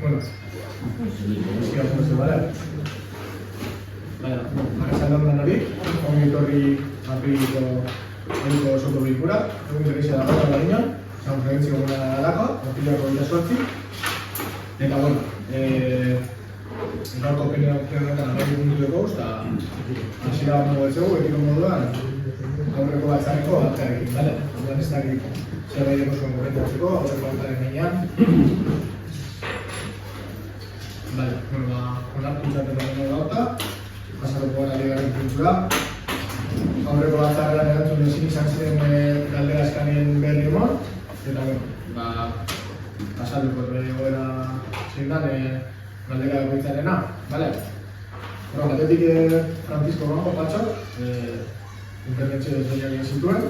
Bueno, sigamos de bala. Arratsaldean hori, ongi etorri apiriko osoko bilkura, egun berezia da gaur Lariñon, San Francisco Alako, apiriko 28. Eta bueno, gaurko plenoetan 10 minutu dugu, eta hasiera ondo betzegu, ekiko moduan aurreko batzareko altarekin, bale? Orduan ez dakit zerbaiteko zuen gorrentatzeko, aurreko altaren gainean. Bale, bueno, onartu izaten dago gauta, pasatuko ari garen puntura. Aurreko batzarrean erantzun ezin izan ziren galdera eskanien berri emon, eta bueno, pasatuko egoera zein dan galdera bakoitzarena, bale? Bueno, batetik Francisco Rongo, patxo, interbentzio desberdina egin zituen.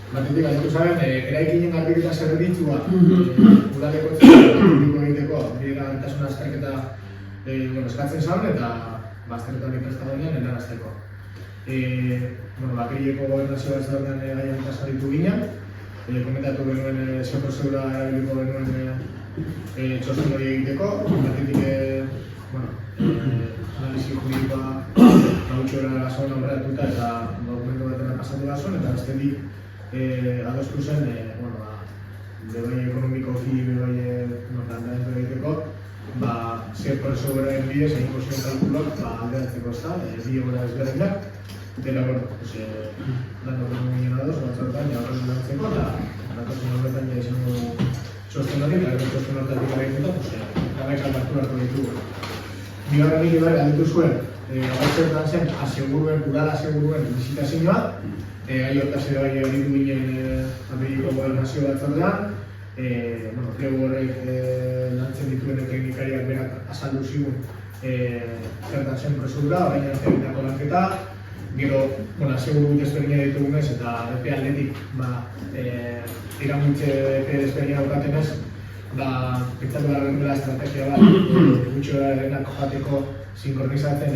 Batetik aditu zaren, eraikinen garbiketa zerbitzua udaleko publiko egiteko bidera garitasun azterketa eskatzen zaun eta azterketan ikastagonian erarazteko. Bakerieko gobernazio batzordean gaian tasaritu ginen, komentatu genuen zeo prozedura erabiliko genuen txosten hori egiteko, batetik analizi juridikoa gautxora gazon aurreratuta eta dokumentu batena pasatu gazon, eta bestetik adostu zen, bebai ekonomikoki, bebai planteamendu egiteko, zer prozeduraren bidez egingo ziren kalkulok alderatzeko ezta, bi egoera ezberdinak, eta lan horren ginen ados, batzortan, jaurren lantzeko, eta datozen horretan izango txosten hori, eta txosten horretatik egiteko, garaik aldatu hartu ditugu. Bigarrenik ere galdetu zuen, gauzertan zen udal aseguruen bizitazioa, gai hortaz ere bai egin ginen Ameriko gobernazio batzordean, plegu horrek lantzen dituen teknikariak berak azaldu zigun zertan zen prozedura, orain arte egitako lanketa, gero, aseguru desberdina ditugunez eta epe aldetik iramuntze epe desberdina daukatenez, pentsatu behar dela estrategia bat, gutxoarenak joateko sinkronizatzen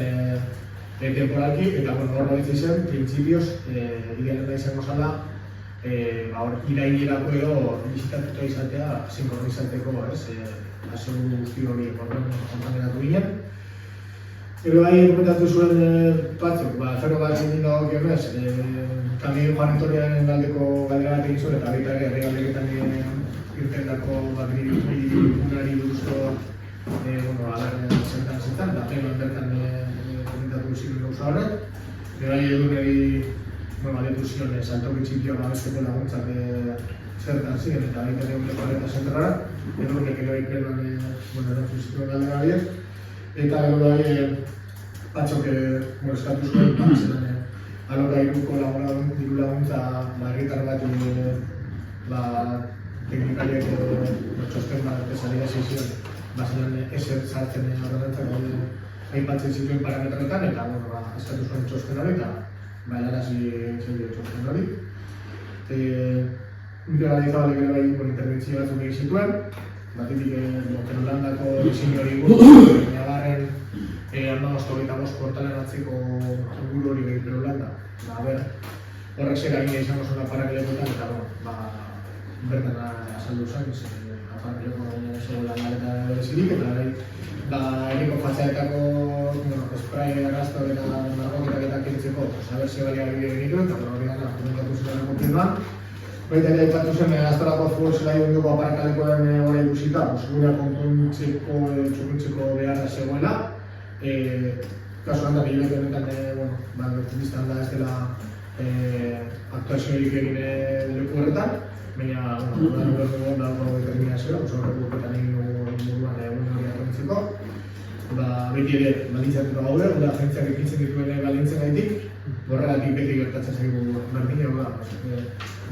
temporalki, eta hor hori zen, printzipioz, idealen da izango zala, irailerako edo bizitatuta izatea sinkronizatzeko, aseguru guzti hori kontan eratu ginen. Gero komentatu zuen batzuk, zerro bat egin dago gionez, kamien joan etorriaren galdeko galdera bat egin zuen, eta baita ere galdeketan irtendako unari buruzko zertan, eta plenoan bertan komentatu ziren gauza horrek. Gero eduneri baletu ziren salto printzipioa babesteko laguntzak zertan ziren, eta baita ere uneko arreta zentrara, edurnek ere plenoan erantzun zituen galdera horiek. Eta gero batzok eskatu zuen, alokairuko diru laguntza herritar bat teknikariak txosten bat esalira zizion, zelan ezer sartzen horretan aipatzen zituen parametroetan, eta eskatu zuen txosten hori, eta helarazi txosten hori. Integralizabalek ere bai interbentzio batzuk egin zituen, batetik Holandako diseinu hori nabarren 15-25 portalen atzeko inguru hori behitero Holanda. Horrek zer egin izango zuen aparakelekoetan, eta bertan azaldu zen, aparakelekoa zegoela eta berezirik, eta eriko fatxaetako spray araztor eta margoketak eta kentzeko ze baliabide genituen, eta hori gana komentatu zen kontinuan. Baita ere aipatu zen Astorako futbol zelai ondoko aparakalekoen hori ikusita, gurea konpontzeko beharra zegoela. Kasu handa bilbete honetan, biztan da ez dela aktuaziorik egin leku horretan, baina horretan dago determinazioa, horretan urtetan egin moduan hori atontzeko. Beti ere baldintzatuta gaude, gure agentziak ekintzen dituen baldintzen gaitik, horregatik beti gertatzen zaigu berdina,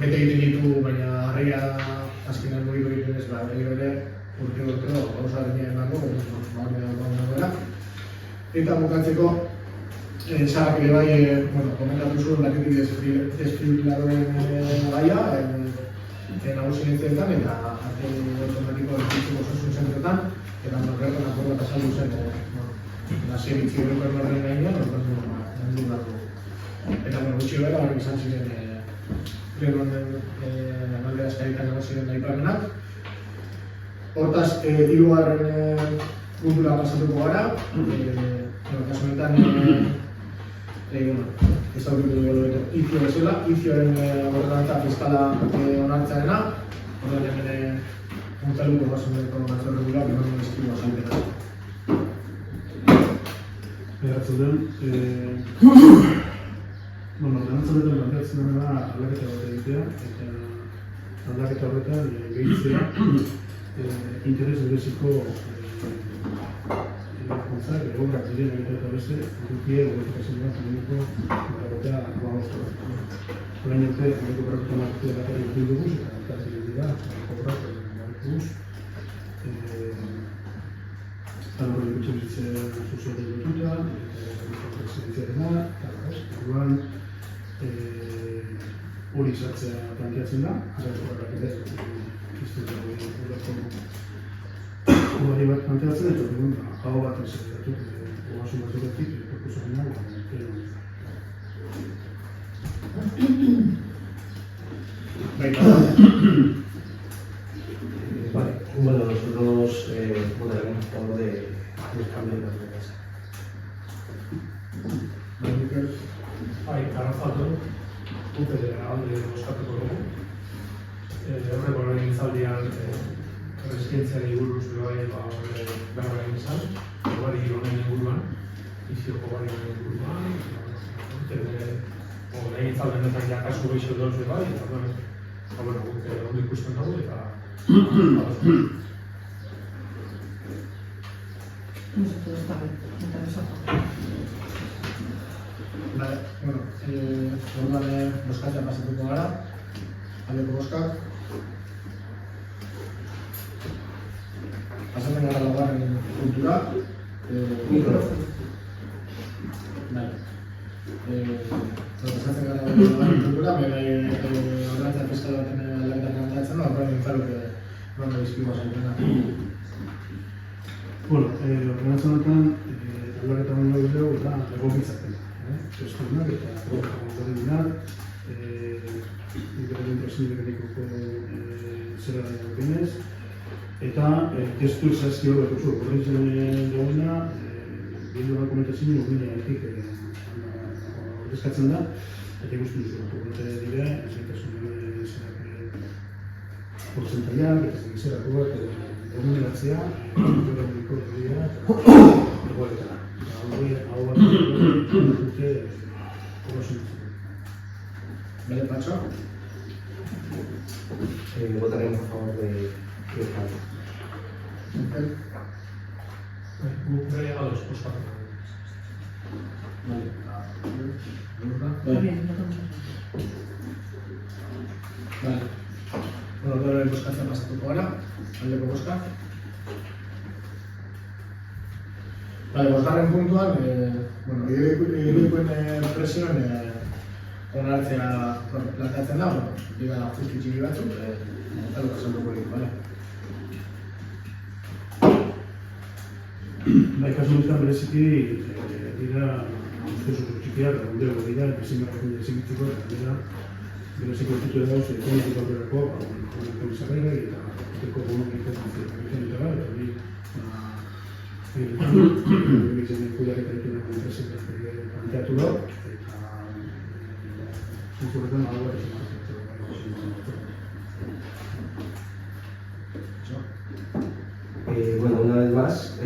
bete egiten ditu, baina harria azkenan mugitu egiten ez, ere urteo gauza denia emango, hori dagoela. Eta bukatzeko, Sarak ere bai, komentatu zuen batetik desfibriladoren gaia, nagusientzeetan eta arte automatiko erditzeko osasun zentroetan, eta horretan akorda eta saldu zen, zerbitzu horreko ermarren gainean, handu dago. Eta gutxi behar, hori izan ziren plenoan galdera eskaritan nago ziren nahi plamenak. Hortaz, hirugarren puntura pasatuko gara. Kasu honetan, ez da urritu dugu izio bezala, izioaren ordenantza fiskala onartzearena, ordan hemen Montaluko basuneko batzor regular, non eskibu azalpena. Behartzen den, ordenantza horretan planteatzen dena aldaketa bat egitea, eta aldaketa horretan gehitzea interes bereziko erakuntzak, obrak diren egiten eta beste, edukie modifikazioa ekonomiko eta abagoztu. Orain arte, emeko praktika marketea bakarrik egin dugu, eta altatzen dira, obrak marketuz. Horren ikutxe bizitze sozialek lotuta, presidenziarena, orduan hori sartzea planteatzen da, horrek ere, Hori bat planteatzen, eta orduan hau bat esateratu, ogasun baturatik, proposamena, Vale, bueno, nosotros votaremos a favor del cambio de las reglas. Arrazatu, alde bozkatuko dugu. Horreko legegintzaldian residentziari buruz berba egin izan, hobari honen inguruan, izioko hobari honen inguruan, legegintzaldi honetan ja kasu gehiago dauz bai, eta guk ondo ikusten dugu eta Vale, orduan bozkatzea pasatuko gara, aldeko bozkak. Pasatzen gara laugarren puntura. Vale. Pasatzen gara laugarren puntura, ordenantza fiskal baten aldaketa planteatzen da, horren nintzaluk non bizkigu azalpena. Bueno, ordenantza honetan, aldaketa baino dugu eta egokitzapen. Testunak eta ordenak, independentasunideketikoko zera dagoenez, eta testu esazio bat duzu. Horretzen duguna, bildu dokumentazio urbinetik ordezkatzen da, eta ikusten duzu. Horrete dire, ezintasunen zerak portzentaiak, eta zerako bat, eguneratzea, eguneko dira, eta egoetara. Hau bat dute ogasuntzen. Bale, Patxo? Votaremos a favor del cambio. guk bere ados bozkatuko dugu. Vale. Bueno, bozkatzea pasatuko gara, aldeko bozka. Vale, bosgarren puntuan, irudikoen presioen onartzea planteatzen da, diga justu txiki batzuk, eta salduko ditu, bale? Kasu honetan bereziki dira uste txikiak, daudego dira, ezin ezigitzeko, eta dira bereziko ditu dauz, ekonomiko aurrerako, komisarrera eta eko ekonomiko eta hori egiten kudeaketa dituen enpresek planteatu da, eta zentzuretan hau bat ezin Bueno, una vez más,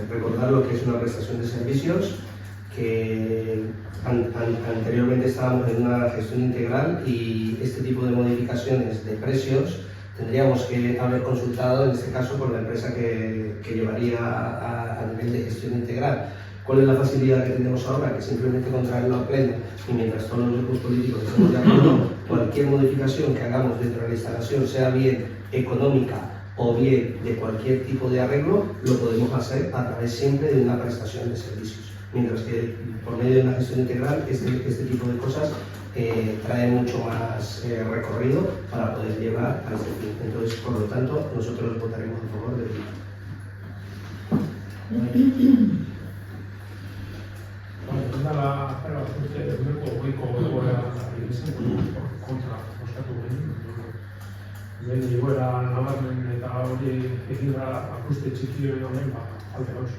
recordar lo que es una prestación de servicios, que anteriormente estábamos en una gestión integral y este tipo de modificaciones de precios tendríamos que haber consultado, en este caso, con la empresa que llevaría a nivel de gestión integral. ¿Cuál es la facilidad que tenemos ahora? Que simplemente contraerlo a pleno y mientras todos los grupos políticos estemos de acuerdo, cualquier modificación que hagamos dentro de la instalación, sea bien económica o bien de cualquier tipo de arreglo, lo podemos hacer a través siempre de una prestación de servicios. Mientras que por medio de una gestión integral, este tipo de cosas trae mucho más recorrido para poder llevar a este fin. Entonces, por lo tanto, nosotros votaremos a favor del lehen igoera nabarmen eta hori egin da apuste txiki hori honen alde gauz.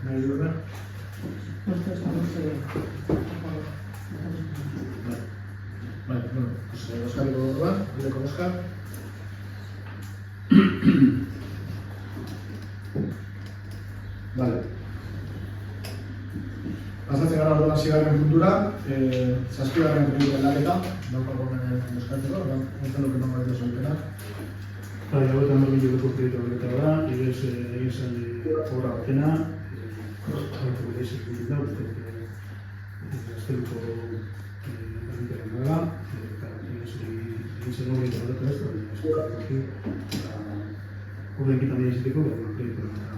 Nahi duena? Nosotros estamos a favor. Vale, bueno, pues Oskariko orduan, aldeko Oskar. Vale. Pasatzen gara orduan 6. puntura, 7. puntu aldaketa, daukago hemen eskatzeko, enten duke non baita zautena. Bai, hau eta normin jodeko proiektu horreta da, idez egin zen obra batena, horretu gure izan da, uste azteluko egitaren dela, eta egin zen hori eta horretu ez, horren ekitan dira izateko, proiektu horreta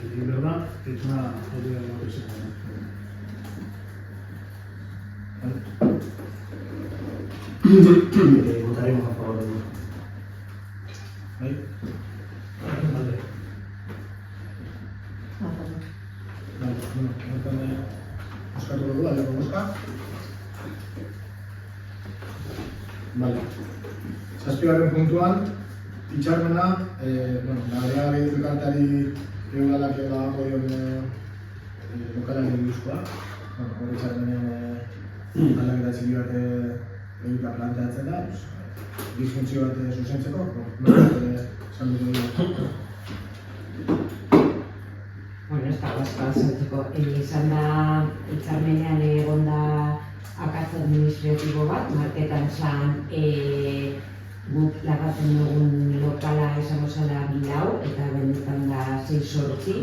egin behar da, eta hori da hori izan da. Votaremos a favor de ello. Bai? Alde. A favor. Vale, bueno, enten Oskariko du, aldeko Oskar. Vale. 7. puntuan, hitzarmena, nabarea gehiagotik altari eudalak egolako dion lokalari buruzkoa. Hori hitzarmenean aldaketa txiki bat egitea planteatzen da, disfuntzio bat zuzentzeko, esan dugu dira. Bueno, ez da, azaltzeko, izan da hitzarmenean egon da akats administratibo bat, marketan zan guk lagatzen dugun lokala esango zela 4 eta benetan da 6-8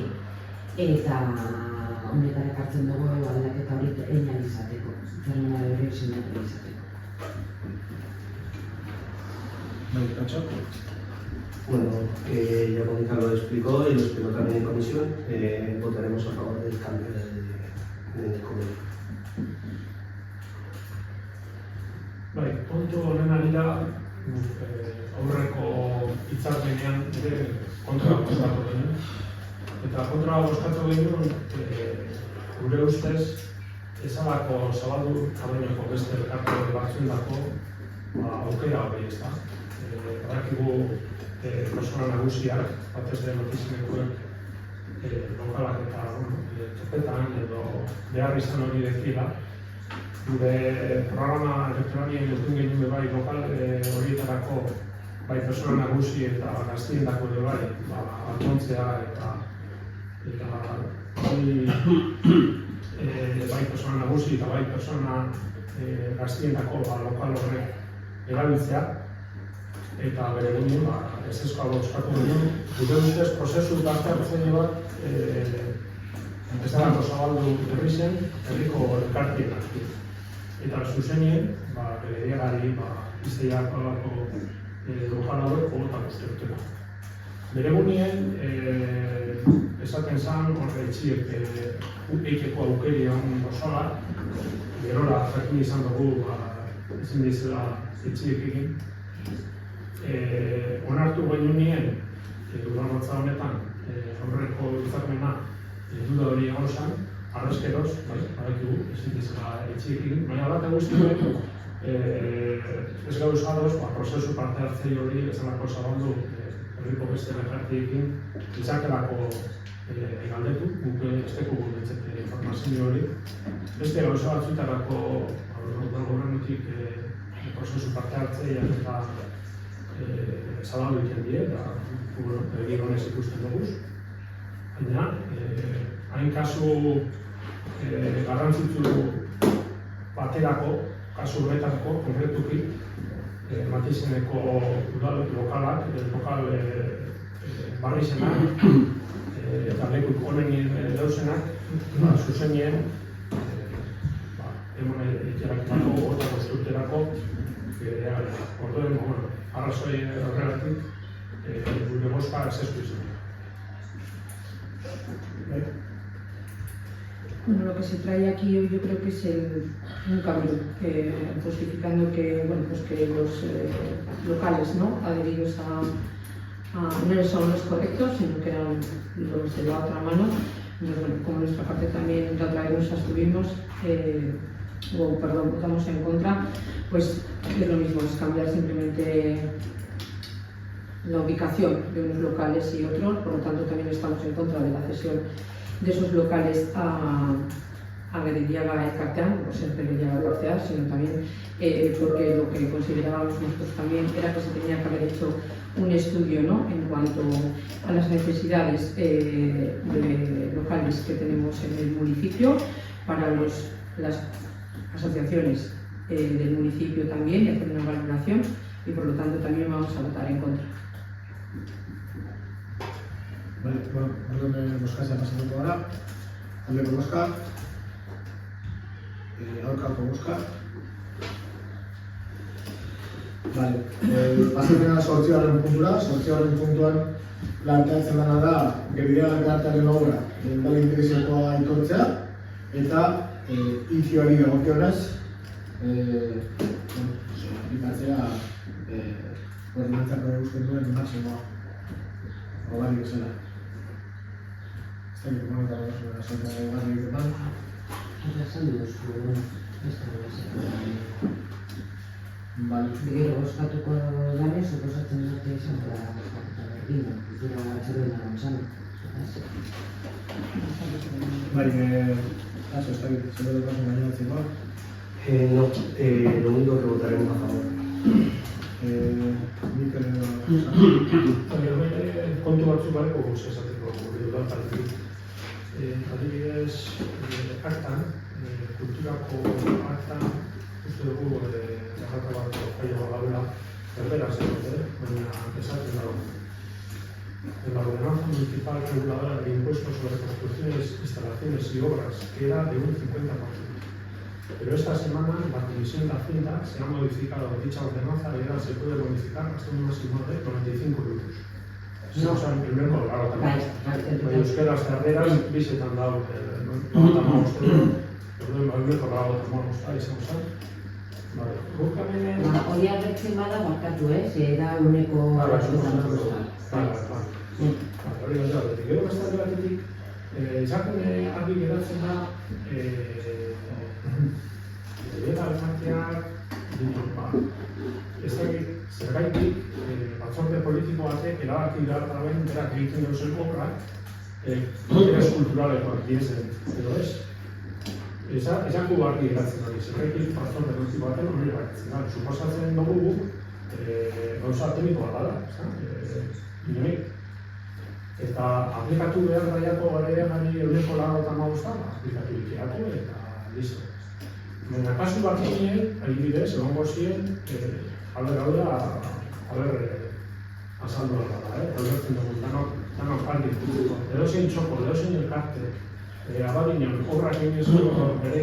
eta honetara ekartzen dugu aldaketa hori egin izateko, hitzarmena horiek sinatu izateko. Bai, Patxo? Bueno, ya Mónica lo explicó y lo explicó también en comisión, votaremos a favor del cambio del convenio. Bai, puntu honen arira, aurreko hitzarmenean ere kontra bozkatu genuen. Eta kontra bozkatu genuen, gure ustez, ezalako zabaldu tamainoko beste elkarte batzuendako aukera hori ez da. Badakigu persona nagusiak, batez den ofizinekoek lokalak eta txopetan edo behar izan hori dekila. Gure programa elektronien dutun genuen bai lokal horietarako bai persona nagusi eta gaztiendako ere bai altontzea eta bai persona nagusi eta bai persona gaztiendako lokal horrek erabiltzea eta bere ginen ezezkoa bozkatu ginen. Gure ustez prozesu parte hartzaile bat ez delako zabaldu berri zen herriko elkartien artean. Eta zuzenien, bere diagari izteiak alako lokal hauek hogetak uste dutela. Bere gunien, esaten zan horre etxiek eiteko aukerian osola, gerora jakin izan dugu ezin dizela etxiek egin. Onartu genuen udalbatza honetan aurreko hitzarmena duda hori egon zen, arrezkeroz, badakigu, ezin dizela etxiek egin, baina bat guztiak ez gauzadoz, prozesu parte hartzei hori ezalako zabaldu herriko beste elkartiekin izakelako galdetu, guk ez tekugu nintzete informazio hori. Beste gauza batzutarako gobernutik prozesu parte hartzeiak eta zabaldu egiten die, eta egin honez ikusten dugu. Baina, hain kasu garrantzitsu baterako, kasu horretako, konkretuki, Matizeneko udal lokalak, lokal barri zenak, eta leku honen dauzenak, zuzenien, emon egerakitako, horretako strukturako, orduen, arrazoi horregatik, gure bozka ezeztu izan. Bueno, lo que se trae aquí hoy yo creo que es un cambio, justificando que, bueno, pues que los locales, ¿no?, adheridos no son los correctos, sino que eran los de la otra mano. Entonces, bueno, como nuestra parte también la otra vez nos abstuvimos, votamos en contra, pues es lo mismo, es cambiar simplemente la ubicación de unos locales y otros, por lo tanto también estamos en contra de la cesión de esos locales a Gerediaga Elkartean, no ser Gerediaga Elkartean, sino también porque lo que considerábamos nosotros también era que se tenía que haber hecho un estudio, ¿no?, en cuanto a las necesidades de locales que tenemos en el municipio para las asociaciones del municipio también, y hacer una valoración, y por lo tanto también vamos a votar en contra. Vale, bueno, orden de bozka se ha pasado ahora. Aldeko bozka. Aurkako bozka. Vale, pasatzen da 8. puntura. 8. puntuan planteatzen dena da Gerediaga Elkartearen obra udal interesekoa aitortzea eta itioari dagokionez aplikatzea ordenantzako usten duen maximoa hobari bezala. Ez dakit komentar da zuen hobari egiten. Esan duzu, ez da Vale. gero bozkatuko danez, suposatzen dute izan da berdina, kultura atxerroena gontzana. Bai, ez dakit, zer dut pasen gainoatzeko. No, lo único que votaremos a favor. Mikel Kontu batzuk bareko guz esateko gure partetik. Adibidez, aktan, kulturako aktan, uste dugu jarrata bat jaio gaudela, berbera zen, baina esaten dago. En la ordenanza municipal reguladora de impuestos sobre construcciones, instalaciones y obras queda de un 50%. Pero esta semana la Comisión de Hacienda se ha modificado dicha ordenanza y ahora se puede modificar hasta un máximo de 95 euros. No, o sea, en primer colorado también. Euskaraz carreras, bisetan dago, no uste, primer colorado tomamos, izan zen. Vale, guk hemen... Hori agertzen bada barkatu, ze da uneko... Hori da, gero beste batetik, esaten argi geratzen da, Gerediaga Elkarteak, ez dakit, zergaitik, batzorde politiko batek erabaki garraben berak egiten duzen obrak, interes kulturalekoak direzen, edo ez? Ezako argi geratzen hori, zergaitik batzorde politiko baten hori erabakitzen da. Suposatzen dugu gauza teknikoa dela, inoik. Eta aplikatu behar daiako Gerediagari euneko 95 aplikatu ikeatu eta listo. Baina kasu bat ginen, adibidez, egongo ziren, azaldu da, albertzen dugu, danok argi ikutuko. Edozein txoko, edozein elkarte, abadinean, obrak egin bere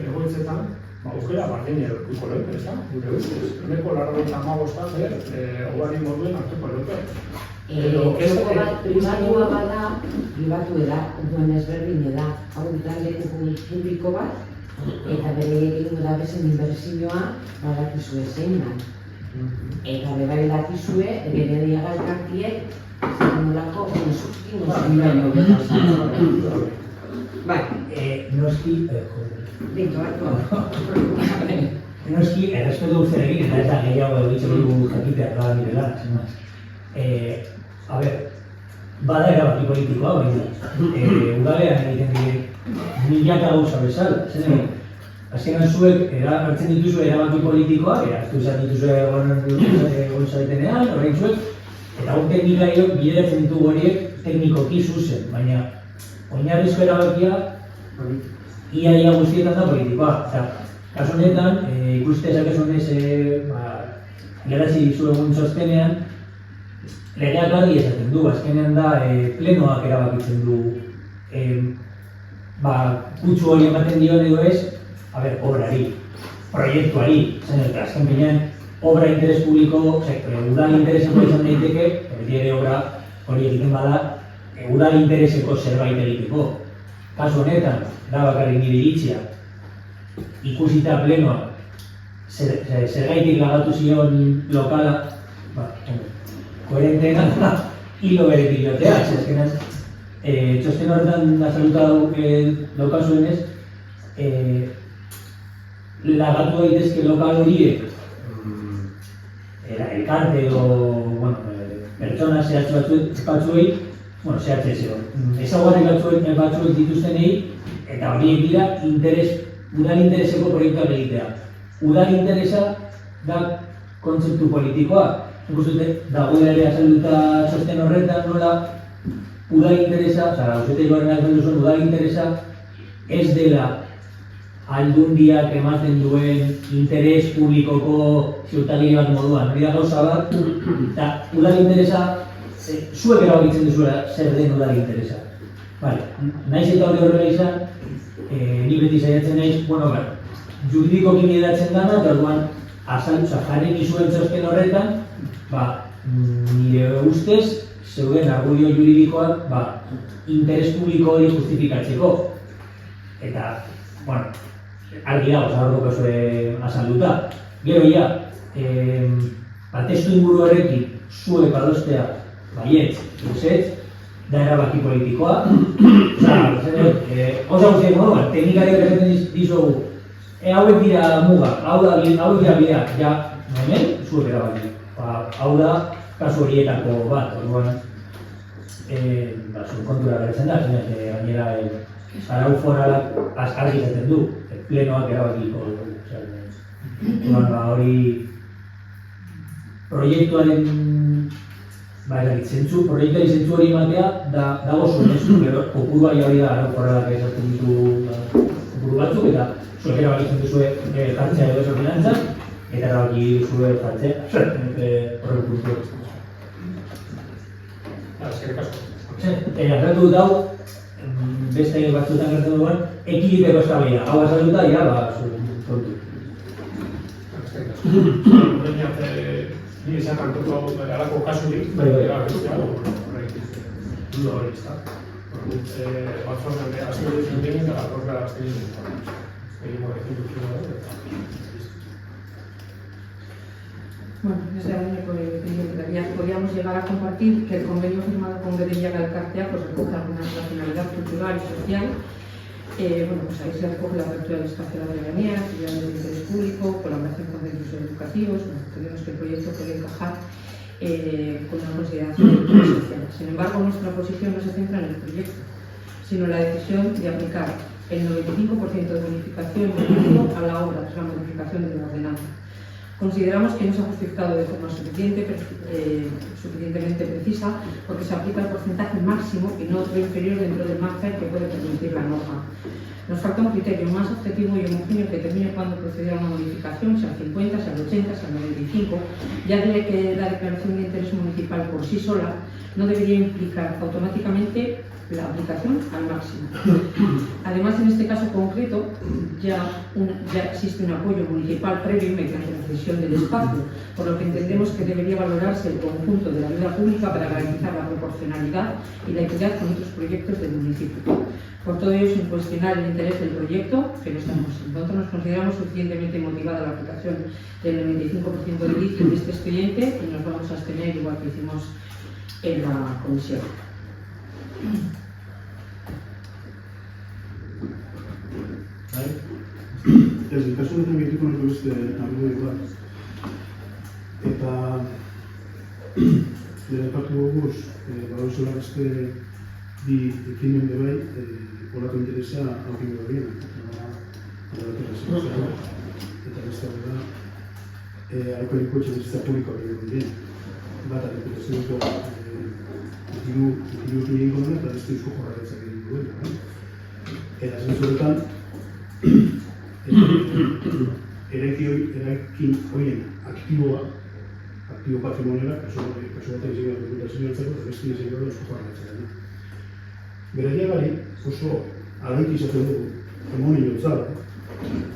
egoitzetan, aukera bardina edukuko leuke, ez da? Gure ustez, euneko 95 obari moduen hartuko leuke. Pribatua bada, pribatu da, duen ezberdin da, hau leku publiko bat, eta bere egingo da bezen inbertsioa badakizue zein da. Eta bebai dakizue, Gerediaga Elkarteak zenolako ingo zenbaino betazan. Bai, noski, noski, errespetu zeregin, eta ez da gehiago egitzen dugu jakitea gara direla, zenaz. A ber, bada erabaki politikoa, baina udalean egiten dire milaka gauza bezala, zen azkenan zuek hartzen dituzu erabaki politikoa, hartu izan dituzu gozaitenean, orain zuek, eta hor teknikaiok bideratzen ditugu horiek teknikoki zuzen, baina oinarrizko erabakia ia guztietan da politikoa. Kasu honetan, ikustezak ez honez geratzi dizu egun txostenean, legeak argi esaten du, azkenean da plenoak erabakitzen du kutsu hori ematen dion edo ez, obrari, proiektuari, azken finean, obra interes publiko, udal intereseko izan daiteke, beti ere obra hori egiten bada, udal intereseko zerbait egiteko. Kasu honetan, da bakarrik nire iritzia, ikusita plenoa, zergaitik lagatu zion lokala, koherenteena da, hilo beretik jotea, azkenan, txosten horretan azalduta daukazuenez, lagatu daitezke lokal horiek elkarte edo, bueno, pertsona zehatz batzuei, bueno, zehatz ez edo, ezaugarri batzuek dituztenei, eta horiek dira udal intereseko proiektuak egitea. Udal interesa da kontzeptu politikoa. Nik uste dagoela ere azalduta txosten horretan nola udal interesa, Gauzete Joarren azaldu zuen, udal interesa ez dela aldundiak ematen duen interes publikoko ziurtagile bat moduan. Hori da gauza bat, eta udal interesa zuek erabakitzen duzuela zer den udal interesa. Naiz eta hori horrela izan, ni beti saiatzen naiz, juridikoki edatzen dana, eta orduan jarri nizuen txosten horretan, nire ustez, zeuden argudio juridikoak interes publiko hori justifikatzeko. Eta, argi dago, zaharroko zuen azalduta. Gero, testu inguru horrekin zuek adostea baietz, ezetz, da erabaki politikoa. Osa guztiak moduan, teknikari horretzen dizugu, hauek dira mugak, hauek dira bideak, hemen, zuek erabaki. Hau da, kasu horietako bat, orduan, zuen kontura gaitzen da, gainera, arau foralak argi izaten du, plenoak erabakiko. Hori, proiektuari zentzu hori ematea, dago zuen ez du, kopurua hori da, arau foralak esaten ditu kopuru batzuk, eta zuek erabakitzen duzue jartzea edo ezo finantzak, eta erabaki duzue jartzea, horrek kultura. Eskerrik asko. Gertatu dut hau, beste batzuetan gertatu duen, ekilibeko eztabaida. Hau azalduta, zuen kontu. Eskerrik asko. Horrein arte, ni izan hartuko alako kasurik, bestea, duda hori izan. Batzuan, azken dut zen eta gatorra azken dut. Egin horrekin dut desde el año que podríamos llegar a compartir que el convenio firmado con Gerediaga Elkartea recoge alguna racionalidad cultural y social. Ahí se recoge la apertura del espacio de la veranía, actividades de interés público, colaboración con centros educativos. Creemos que el proyecto puede encajar con una consideración social. Sin embargo, nuestra posición no se centra en el proyecto, sino en la decisión de aplicar el 95% de bonificación a la obra tras la modificación de la ordenanza. Consideramos que no se ha justificado de forma suficientemente precisa porque se aplica el porcentaje máximo y no otro inferior dentro del margen que puede permitir la norma. Nos falta un criterio más objetivo y homogéneo que determine cuándo proceder a una modificación, sea al 50, sea al 80, sea al 95, ya que la declaración de interés municipal por sí sola no debería implicar automáticamente la aplicación al máximo. Además, en este caso concreto, ya existe un apoyo municipal previo mediante la cesión del espacio, por lo que entendemos que debería valorarse el conjunto de la ayuda pública para garantizar la proporcionalidad y la equidad con otros proyectos del municipio. Por todo ello, sin cuestionar el interés del proyecto, que nosotros nos consideramos suficientemente motivada la aplicación del 95% del litio de este expediente y nos vamos a abstener igual que hicimos en la comisión. Ez, kasu honetan gehituko niko beste argudio bat. Eta epatu goguz, baduzela beste bi ekimen bebai, horako interesa haukin gobien. Eta beste hori da, haiko eriko etxezizta publikoa gobien. Bat, erreperazioneko ikilutu egin gomen eta beste eusko jorraretzak egin gomen. Eta zentzuretan, eraikin horien aktibo patrimonioa, kasu batean izan dut eta beste izan dut eusko jorraretzak. Gerediagari oso alaiki izaten dugu, emoni jotzara,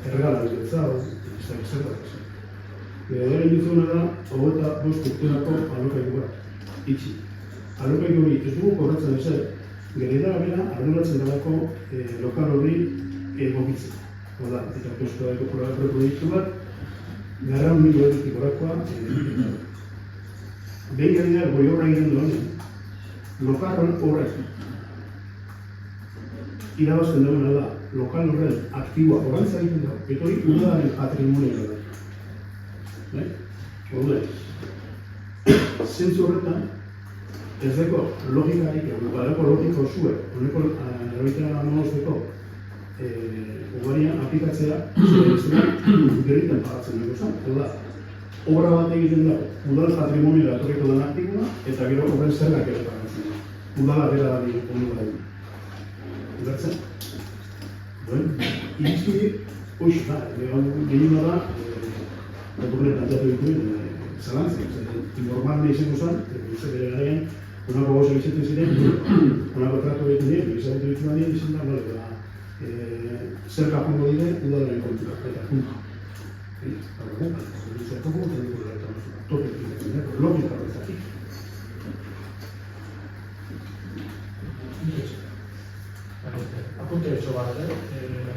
erregala jotzara, ez da izan. Gerediagari duzuna da, 25 urterako alokairu bat, itxi. Alokairu hori ez dugu korretzen ezer, Gerediagabera arduratzen dalako lokal hori egokitzen. Eta eusko daiko proiektu bat, gara 1.000 eurotik gorakoa. Behin Gerediaga goi horra egiten duen, lokal horrek irabazten duena da, lokal horren aktiboa horrentza egiten dago, eta hori udaren patrimonioa da. Orduan, zentzu horretan, ez deko logikarik, badeko logiko zuek, honeko 95-ko ugarian aplikatzea, gerritan pagatzen dugu zen. Hau da, obra bat egiten da, udal patrimonio datorriko den artikula, eta gero horren zergak ere pagatzen da. Udala bera da ondu da egin. Ulertzen? Bueno, irizpide, hoxe da, gehiena da, Datorren planteatu dituen zalantzak. Normalne izango zen, ez bere garaian, honako gauzak izaten ziren, honako tratu egiten dien, izaten ditu nadien, izan da, zerka pongo diren, udalaren kontura, eta junta. Zerka pongo diren, eta tope egiten, logika horretatik. Apunte etxo bat,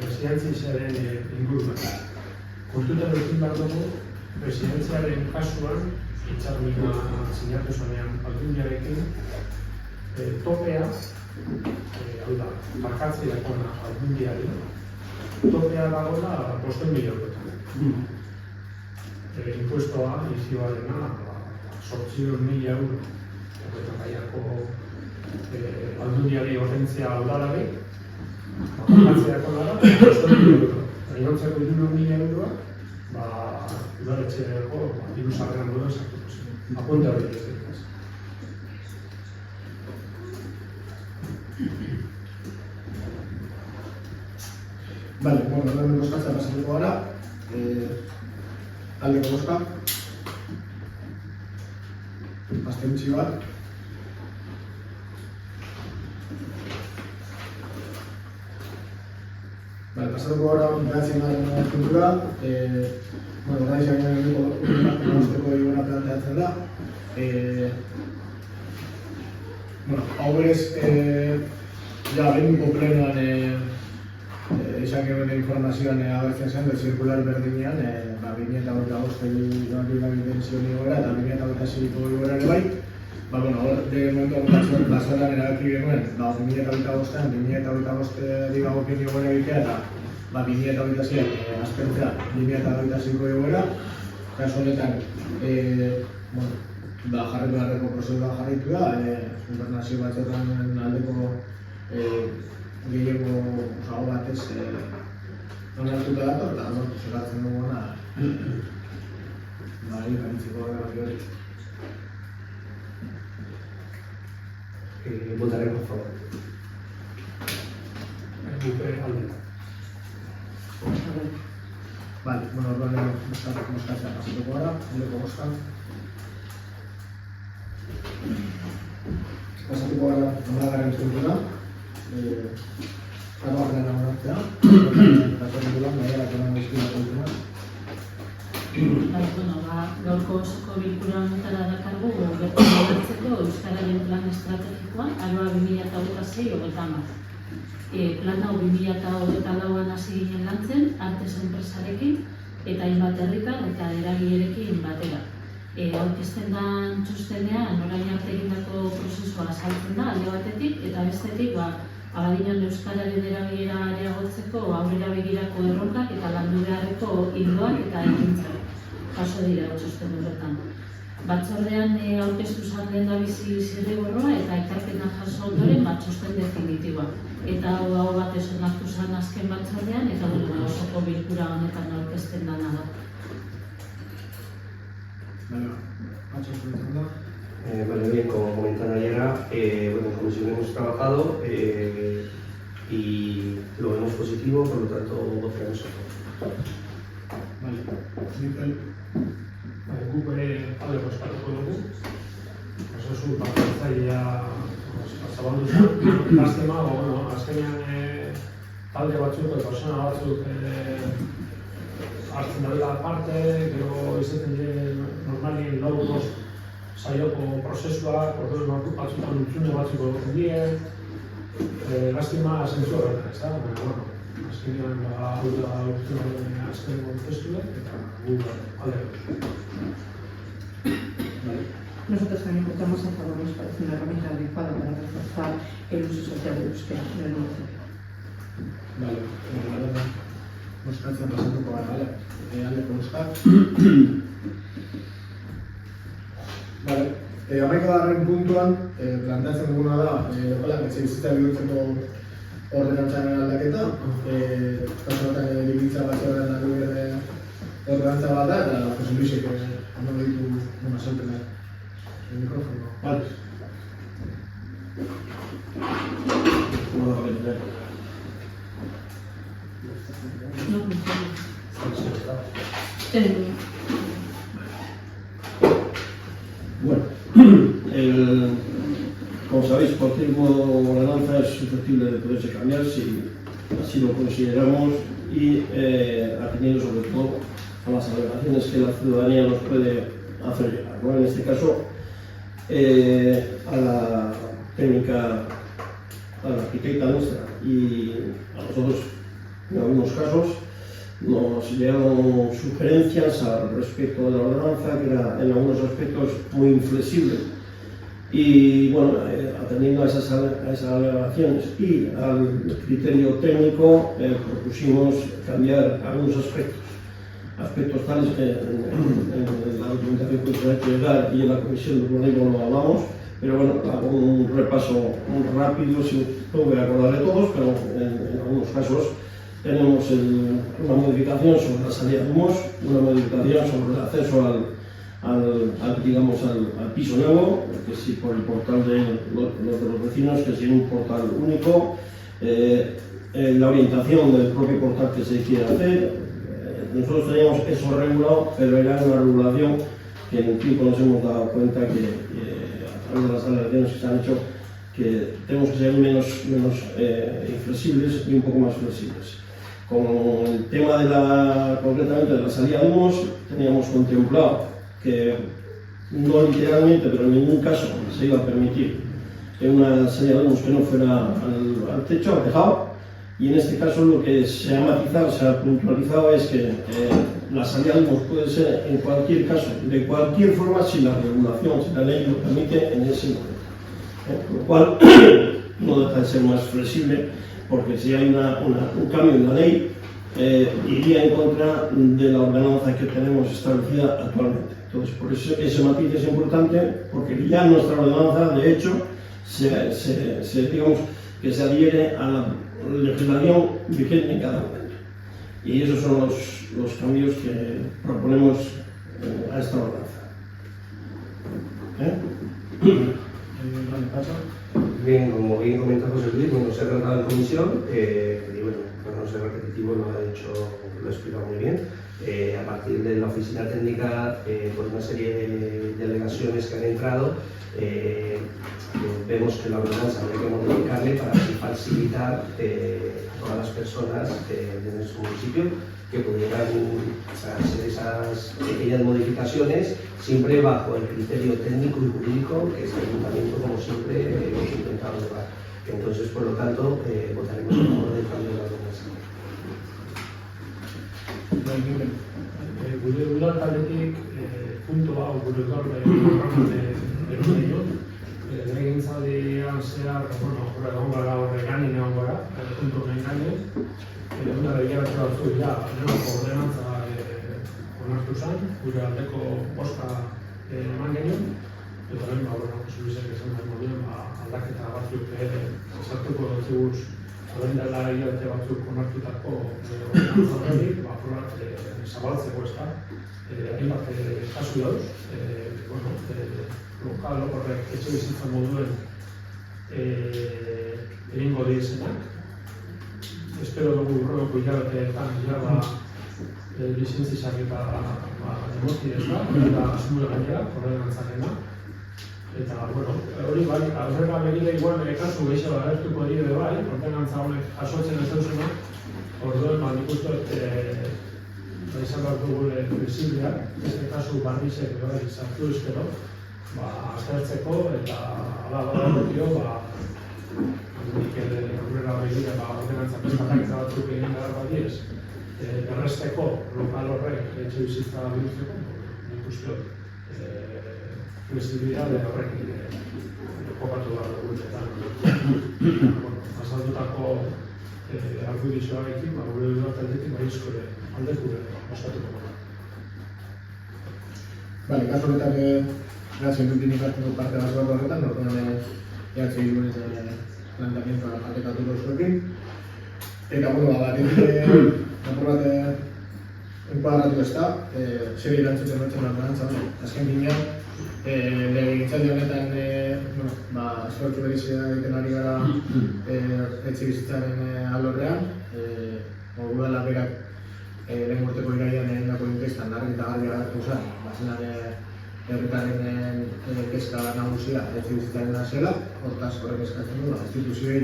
residentziaren inguruan. Kontutan edukin behar dugu, residentziaren kasuan, hitzarmena sinatu zuenean Aldundiarekin, topea, hau da, bakatzerako Aldundiari, topea dagoela 500.000 eurotan. Impuestoa, izioarena, 800.000 euro. Eta gaiako Aldundiari ordentzea udalari, bakatzerako dara, 500.000 euro. Gainontzeko 200.000 euroa, udaletxeako diru sarreran duen sartuko zen. Apunte hori ez dira. Vale, bueno, horren bozkatzea pasatuko gara. Aldeko bozka. Abstentzio bat. Vale, pasatuko gara behatzigarren puntura. Bueno, gara izan egin urteko diguna planteatzen da. Bueno, hau berez, ja, behinko plenoan izan egin informazioan agertzen zen, zirkular berdinean, 2025 intentzio nigora eta 2026ko igora ere bai. Bueno, hor, de momentu apuntatzen bazelan erabaki genuen, 2025an, 2025 dagokien igora egitea eta 2026 aztertzea 2025ko igora. Kasu honetan, jarraitu beharreko prozedura jarraitu da, internazio batzetan aldeko gehiago osago batez onartuta dator, eta nortu zeratzen duguna garitzeko hori. Votaremos a favor. Vale, bueno, orduan moskatzea pasatuko gara, ondoko moska. Pasatuko gara, amargarren estruktura. Amargarren amargartzea. Datorren dulan, nahiara konan dizkila kontura. Gaurko osoko bilkura honetara dakargu bertan Euskararen plan estrategikoa, aroa 2026-30. Plan hau 2024an hasi ginen lantzen, Artes enpresarekin eta hainbat herritar eta eragilerekin batera. Aurkezten den txostenean orain arte egindako prozesua azaltzen da alde batetik eta bestetik Abadiñan Euskararen erabilera areagotzeko aurrera begirako erronkak eta landu beharreko ildoak eta ekintzak jaso dira txosten horretan. Batzordean aurkeztu zan lehendabizi zirriborroa eta ekarpena jaso ondoren txosten definitiboa. Eta hau batez onartu zen azken batzordean eta osoko bilkura honetan aurkezten dena da. Vale, bien, como comentaba Nayara, bueno, en comisión hemos trabajado y lo vemos positivo, por lo tanto votaremos a favor. Vale, Guk ere aldeko eskatuko dugu. Osasu bakoitzailea zabaldu zen. Gaztema, azkenean talde batzuk eta persona batzuk hartzen dabila parte, gero izaten diren normalien laukoz saioko prozesuak, orduan batzutan utxune batzuk egoten dien. Gaztima zentzu horretan, ez da? Azkenean hau da urtean azken kontestuak eta gu aldeko. Nosotros también votamos a favor, nos parece una herramienta adecuada para reforzar el uso social del euskera en el municipio. Vale, moskatzea pasatuko gara, aldeko moska. Vale. Hamaikagarren puntuan, planteatzen duguna da, lokalak etxebizitza bihurtzeko ordenantzaren aldaketa, kasu batean Legebiltzar Batzordearen aluberen ordenantza bat da, eta Jose Luisek ondo ditu azalpena el mikrofono. Vale. No funciona. Bueno, como sabéis, cualquier ordenanza es susceptible de poderse cambiar si así lo consideramos y atendiendo sobre todo a las alegaciones que la ciudadanía nos puede hacer llegar, ¿no? En este caso, a la técnica, a la arquitecta nuestra y a nosotros, en algunos casos, nos llegaron sugerencias al respecto de la ordenanza, que era en algunos aspectos muy inflexible. Y bueno, atendiendo a esas alegaciones y al criterio técnico, propusimos cambiar algunos aspectos tales que en la documentación que se ha hecho llegar y en la comisión de urbanismo lo hablamos, pero bueno, hago un repaso rápido, no voy a acordar de todos, pero en algunos casos tenemos una modificación sobre la salida de humos, una modificación sobre el acceso al piso nuevo, que sí por el portal de los vecinos, que sea un portal único, la orientación del propio portal que se quiere hacer. Nosotros teníamos eso regulado, pero era una regulación que en el tiempo nos hemos dado cuenta que a través de las alegaciones que se han hecho, que tenemos que ser menos inflexibles y un poco más flexibles. Con el tema concretamente de la salida de humos, teníamos contemplado que no literalmente, pero en ningún caso se iba a permitir una salida de humos que no fuera al techo, al tejado, y en este caso lo que se ha matizado, se ha puntualizado es que la salida de humos puede ser en cualquier caso, de cualquier forma, si la regulación, si la ley lo permite en ese momento. Con lo cual no deja de ser más flexible, porque si hay un cambio en la ley, iría en contra de la ordenanza que tenemos establecida actualmente. Entonces, por eso ese matiz es importante, porque ya nuestra ordenanza, de hecho, digamos que se adhiere a la legislación vigente en cada momento. Y esos son los cambios que proponemos a esta ordenanza. Bien, como bien comentó José Luis, bueno, se ha tratado en comisión y bueno, para no ser repetitivo lo ha explicado muy bien. A partir de la oficina técnica, por una serie de alegaciones que han entrado, vemos que la ordenanza habría que modificarle para así facilitar a todas las personas de nuestro municipio que pudieran hacer esas pequeñas modificaciones, siempre bajo el criterio técnico y jurídico que este ayuntamiento, como siempre, hemos intentado llevar. Entonces, por lo tanto, votaremos a favor del cambio de la ordenanza. Gure udaltaldetik puntu hau gure programan egon dio. Legegintzaldian zehar, egon gara horreganin egon gara, puntu nahi gainez. Una hilabete batzuk dira, ordenantza onartu zen, gure aldeko boska eman genuen, eta lehen, Jose Luisek esan den moduan, aldaketa batzuk sartuko dutuguz, orain dela hilabete batzuk onartutako ordenantza horretik, zabaltzeko ez da, hainbat kasu dauz, lokal horrek etxebizitza moduen egingo dizenak. Espero dugu urroko hilabeteetan jada lizentzizak eta emoti ez da, eta asumure gainera, ordenantzarena. Eta, bueno, hori bai, aurrera begire igual kasu gehiago agertuko dire bai, ordenantza honek jasotzen ez dauzena, orduen, nik uste izan behar dugu flexibileak, beste kasu barrizek bai sartu ezkero, aztertzeko eta ala dutio, aurrera begira ordenantza prestaketa batzuk egin behar badiez, erresteko lokal horrek etxebizitza bihurtzeko, nik uste flexibilitate horrekin kokatu behar dugu. Azaldutako argudizioarekin, gure udaltaldetik baizko aldeko oskatuko gara. Vale, kasu honetan gratzen dut indikatzeko parte bat horretan, orduan EH Bilduren planteamientoa partekatu dozuekin. Eta, bueno, batetik apur bat enkuadratu ez da, zer erantzuten batzen ordenantza, azken finean, legegintzaldi honetan esfortzu berezia egiten ari gara etxebizitzaren alorrean, udala berak lehen urteko iraian egindako inkestan argi eta garbi agertu zen, bazenan herritarren kezka nagusia etxebizitzaren zela, hortaz horrek eskatzen du, instituzioei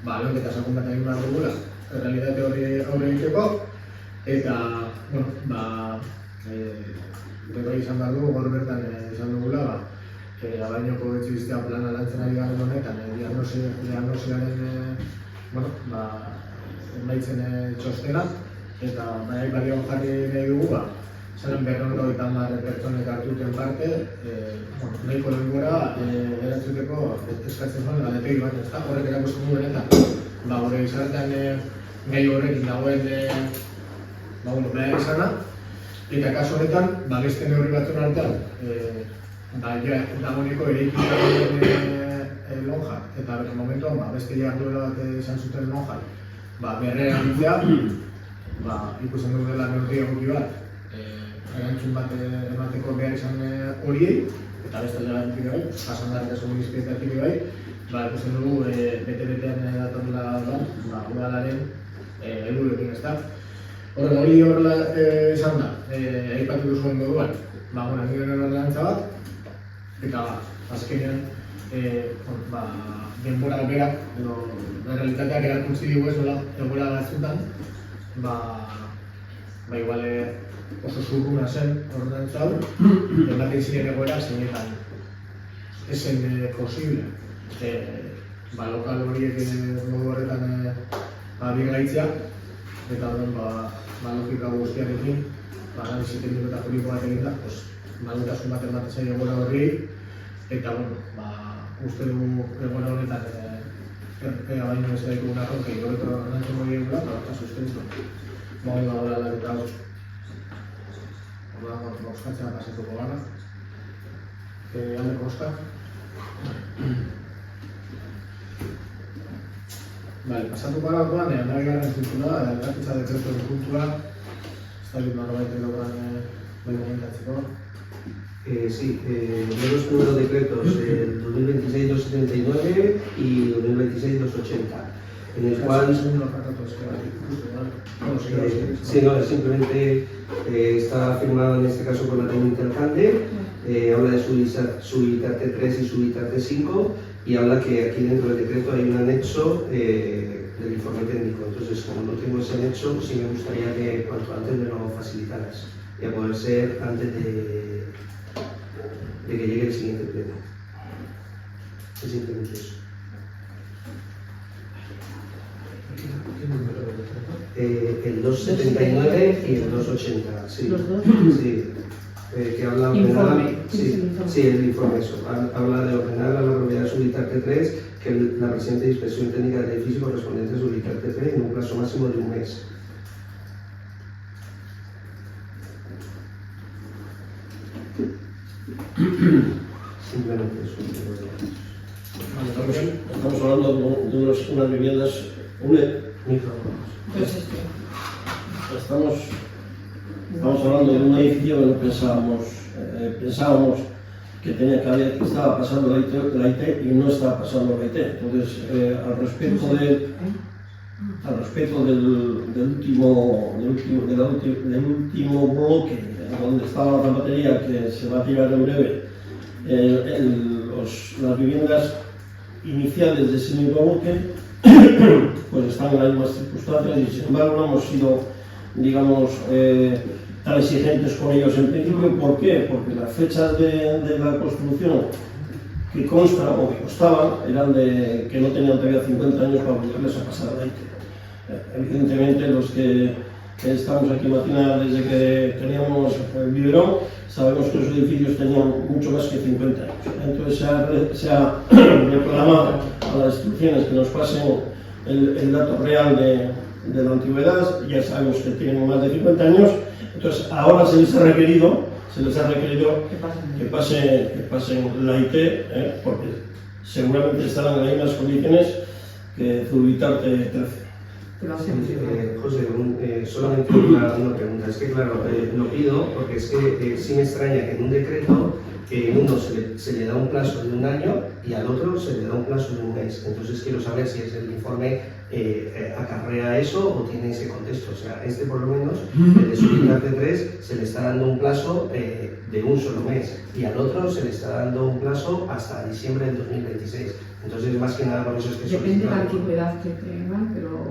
lanketa sakon bat egin behar dugula, errealitate horri aurre egiteko, eta, bai izan behar dugu, gaur bertan izan dugula, abainoko etxebizitza plana lantzen ari garen honetan, diagnosiaren emaitzen txostena, eta balioan jarri nahi dugu, zaren 250 pertsonek hartuten parte, nahiko lengora erantzuteko eskatzen zuen gadetegi bat, ezta? Horrek erakusten du benetan, gure gizartean gai horrekin dagoen behar izana, eta kasu honetan, beste neurri batzuen artean, dagoeneko eraikitaren lonja, eta momentuan beste jarduera bat izan zuten lonja, berrean ditzea, ikusten dugu dela neurri egoki bat, erantzun bat emateko behar izan horiei, eta beste alde bai, jasangarritasun irizpideetatik bai, ikusten dugu bete-betean datorrela udalaren helburuekin, ezta? Hori horrela izan da, aipatu duzuen moduan, nire ordenantza bat, eta azkenean denbora berak, realitateak erakutsi digu ez, egoera batzutan, igual oso zurruna zen ordenantza hau, ematen ziren egoera zeinetan esen posible lokal horiek modu horretan birgaitzea, eta logika guztiarekin, analizi tekniko eta juridiko bat egin da, malgutasun bat ematen zaio egoera horri, eta uste dugu egoera honetan baino ez daiko una ronka hiroeto ordenantza hori egula, eta sustentu. Baina hori aldaketa hori. Euskatzea pasatuko gara. Aldeko Euskal. Pasatuko gara orduan, nabigarren puntua, aldaketza dekretu puntua, ez da git norbait edogan momentatzeko. Sí, tenemos número de decretos, el 2026-279 y 2026-280, en el cual simplemente está firmado en este caso por la teniente alcalde, habla de su ITARTE 3 y su ITARTE 5 y habla que aquí dentro del decreto hay un anexo del informe técnico. Entonces, como no tengo ese anexo, sí me gustaría que cuanto antes me lo facilitaras y a poder ser antes de que llegue el siguiente pleno. Es simplemente eso. El 279 y el 280, sí. ¿Los dos? Sí. Que habla Informe. Sí, el informe eso. Habla de ordenar a la propiedad subitarte 3 que la presente inspección técnica del edificio correspondiente a subitarte 3 en un plazo máximo de un mes. Simplemente eso. Estamos hablando de unas viviendas, estamos hablando de un edificio que no pensábamos que estaba pasando la IT y no estaba pasando la IT. Entonces, al respecto del último bloque donde estaba la batería que se va a tirar en breve, las viviendas iniciales de ese mismo bloque pues están en las mismas circunstancias y sin embargo no hemos sido, digamos, tan exigentes con ellos en principio. ¿Por qué? Porque las fechas de la construcción que consta o que costaban eran de que no tenían todavía 50 años para volverles a pasar a IT. Evidentemente los que estamos aquí en Matina desde que teníamos el biberón, sabemos que los edificios tenían mucho más que 50 años. Entonces se ha reclamado a las instituciones que nos pasen el dato real de la antigüedad. Ya sabemos que tienen más de 50 años. Entonces ahora se les ha requerido se les ha requerido que pasen la IT, porque seguramente estarán en las mismas condiciones que Zubitarte 13. José, solamente una pregunta. Es que, claro, lo pido porque es que sí me extraña que en un decreto en uno se le da un plazo de un año y al otro se le da un plazo de un mes. Entonces quiero saber si es el informe acarrea eso o tiene ese contexto. O sea, este por lo menos, el de Zubitarte 3, se le está dando un plazo de un solo mes y al otro se le está dando un plazo hasta diciembre del 2026. Entonces, más que nada por eso es que depende de la antigüedad que tengan, pero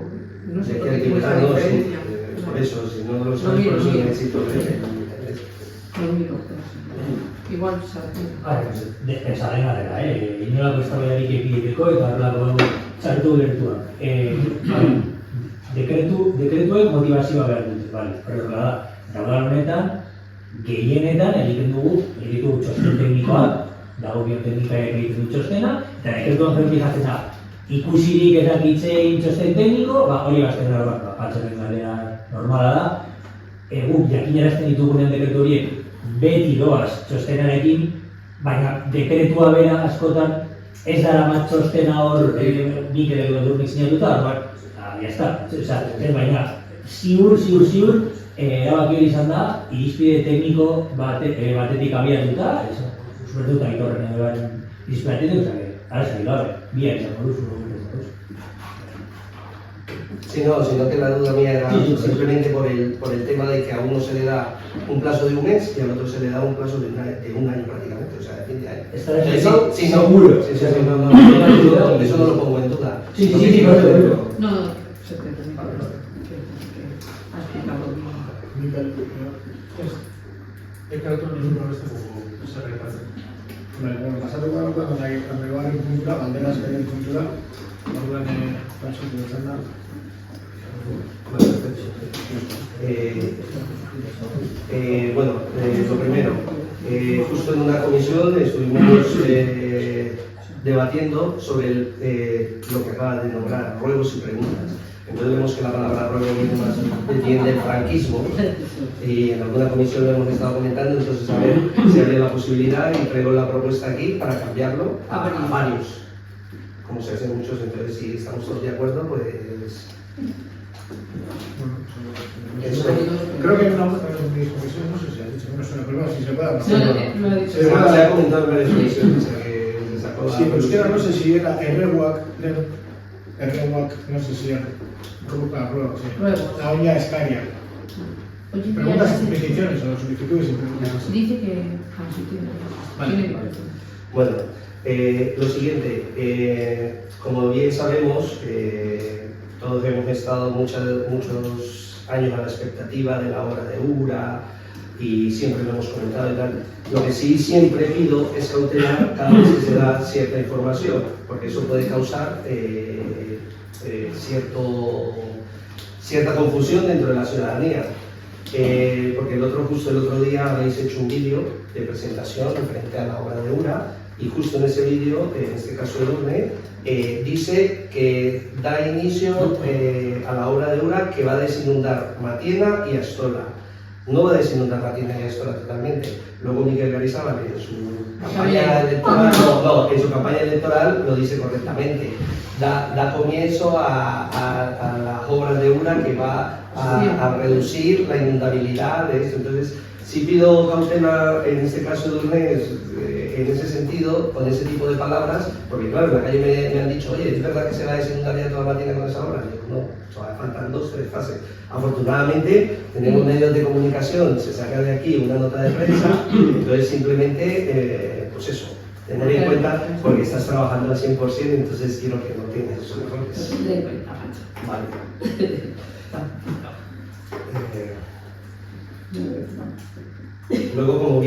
no sé ¿de por qué qué tiene esa antigüedad? No, diferencia. sí, por eso, si no lo sabes, por eso necesito ver. No miro, pero sí. Igual sartu. Pensaren arrela, inolako eztabaidarik ekiditeko eta horrelako sartu gertuak. Dekretuek motivazioa behar dute, horrela da. Dagoan honetan, gehienetan egiten dugu txosten teknikoak, dago bioteknikaiak egiten du txostena, eta dekretuan fijatzen da, ikusirik eta kitzein txosten tekniko, hori bazten gara patxaren galdera normala da. Guk jakinarazten ditugunen dekretu horiek beti doaz txostenarekin, baina dekretua bera askotan ez dara bat txostena hor nik ere dut sinatuta, baina ziur, erabaki hori izan da, irizpide tekniko batetik abiatuta, bertuta itorren edo baren irizpide ara zari gabe, biak izango duzu. Sí, no, sino que la duda mía era simplemente por el tema de que a uno se le da un plazo de un mes y al otro se le da un plazo de un año prácticamente, o sea, de fin de año. ¿Estás seguro? Sí, eso no lo pongo en duda. Sí, correcto. No, se te permite ha explicado bien. Dekretu nizungo beste zer gertatzen. Pasatuko gara cuando iba puntura, banderas que hay puntura, orduan pasatu izan da. Bueno, lo primero, justo en una comisión estuvimos debatiendo sobre lo que acaba de nombrar, ruegos y preguntas. Entonces vemos que la palabra ruego viene más bien del franquismo y en alguna comisión lo hemos estado comentando, entonces a ver si habría la posibilidad y traigo la propuesta aquí para cambiarlo a varios, como se hacen muchos, entonces si estamos todos de acuerdo, pues... Eso, creo que en una comisión, no sé si ha dicho que no suena, pero bueno, si se puede hablar. No, lo ha dicho. Se ha comentado en varias comisiones, que se sacó la... Sí, pero euskera no sé si era erreguak, no sé si era ruego, sí. La olla eskaria. Preguntas y peticiones o solicitudes y preguntas. Dice que Vale. Bueno, lo siguiente, como bien sabemos, todos hemos estado muchos años a la expectativa de la obra de URA y siempre lo hemos comentado y tal. Lo que sí siempre pido es cautela cada vez que se da cierta información, porque eso puede causar cierta confusión dentro de la ciudadanía. Porque justo el otro día habéis hecho un vídeo de presentación referente a la obra de URA y justo en ese vídeo, en este caso el URNE, dice que da inicio a la obra de URA que va a desinundar Matiena y Astola. No va a desinundar Matiena y Astola totalmente. Luego Miquel Garizabal en su campaña electoral, en su campaña electoral lo dice correctamente. Da comienzo a las obras de URA que va a reducir la inundabilidad de esto. Entonces, sí pido cautela en este caso de URNE en ese sentido, con ese tipo de palabras, porque claro, en la calle me han dicho, oye, ¿es verdad que se va a desinundar ya toda Matiena con esa obra? Digo, no, todavía faltan 2 o 3 fases. Afortunadamente, tenemos medios de comunicación, se saca de aquí una nota de prensa, entonces simplemente, pues eso, tener en cuenta, porque estás trabajando al 100%, entonces quiero que no tengas esos errores. Vale. Luego, como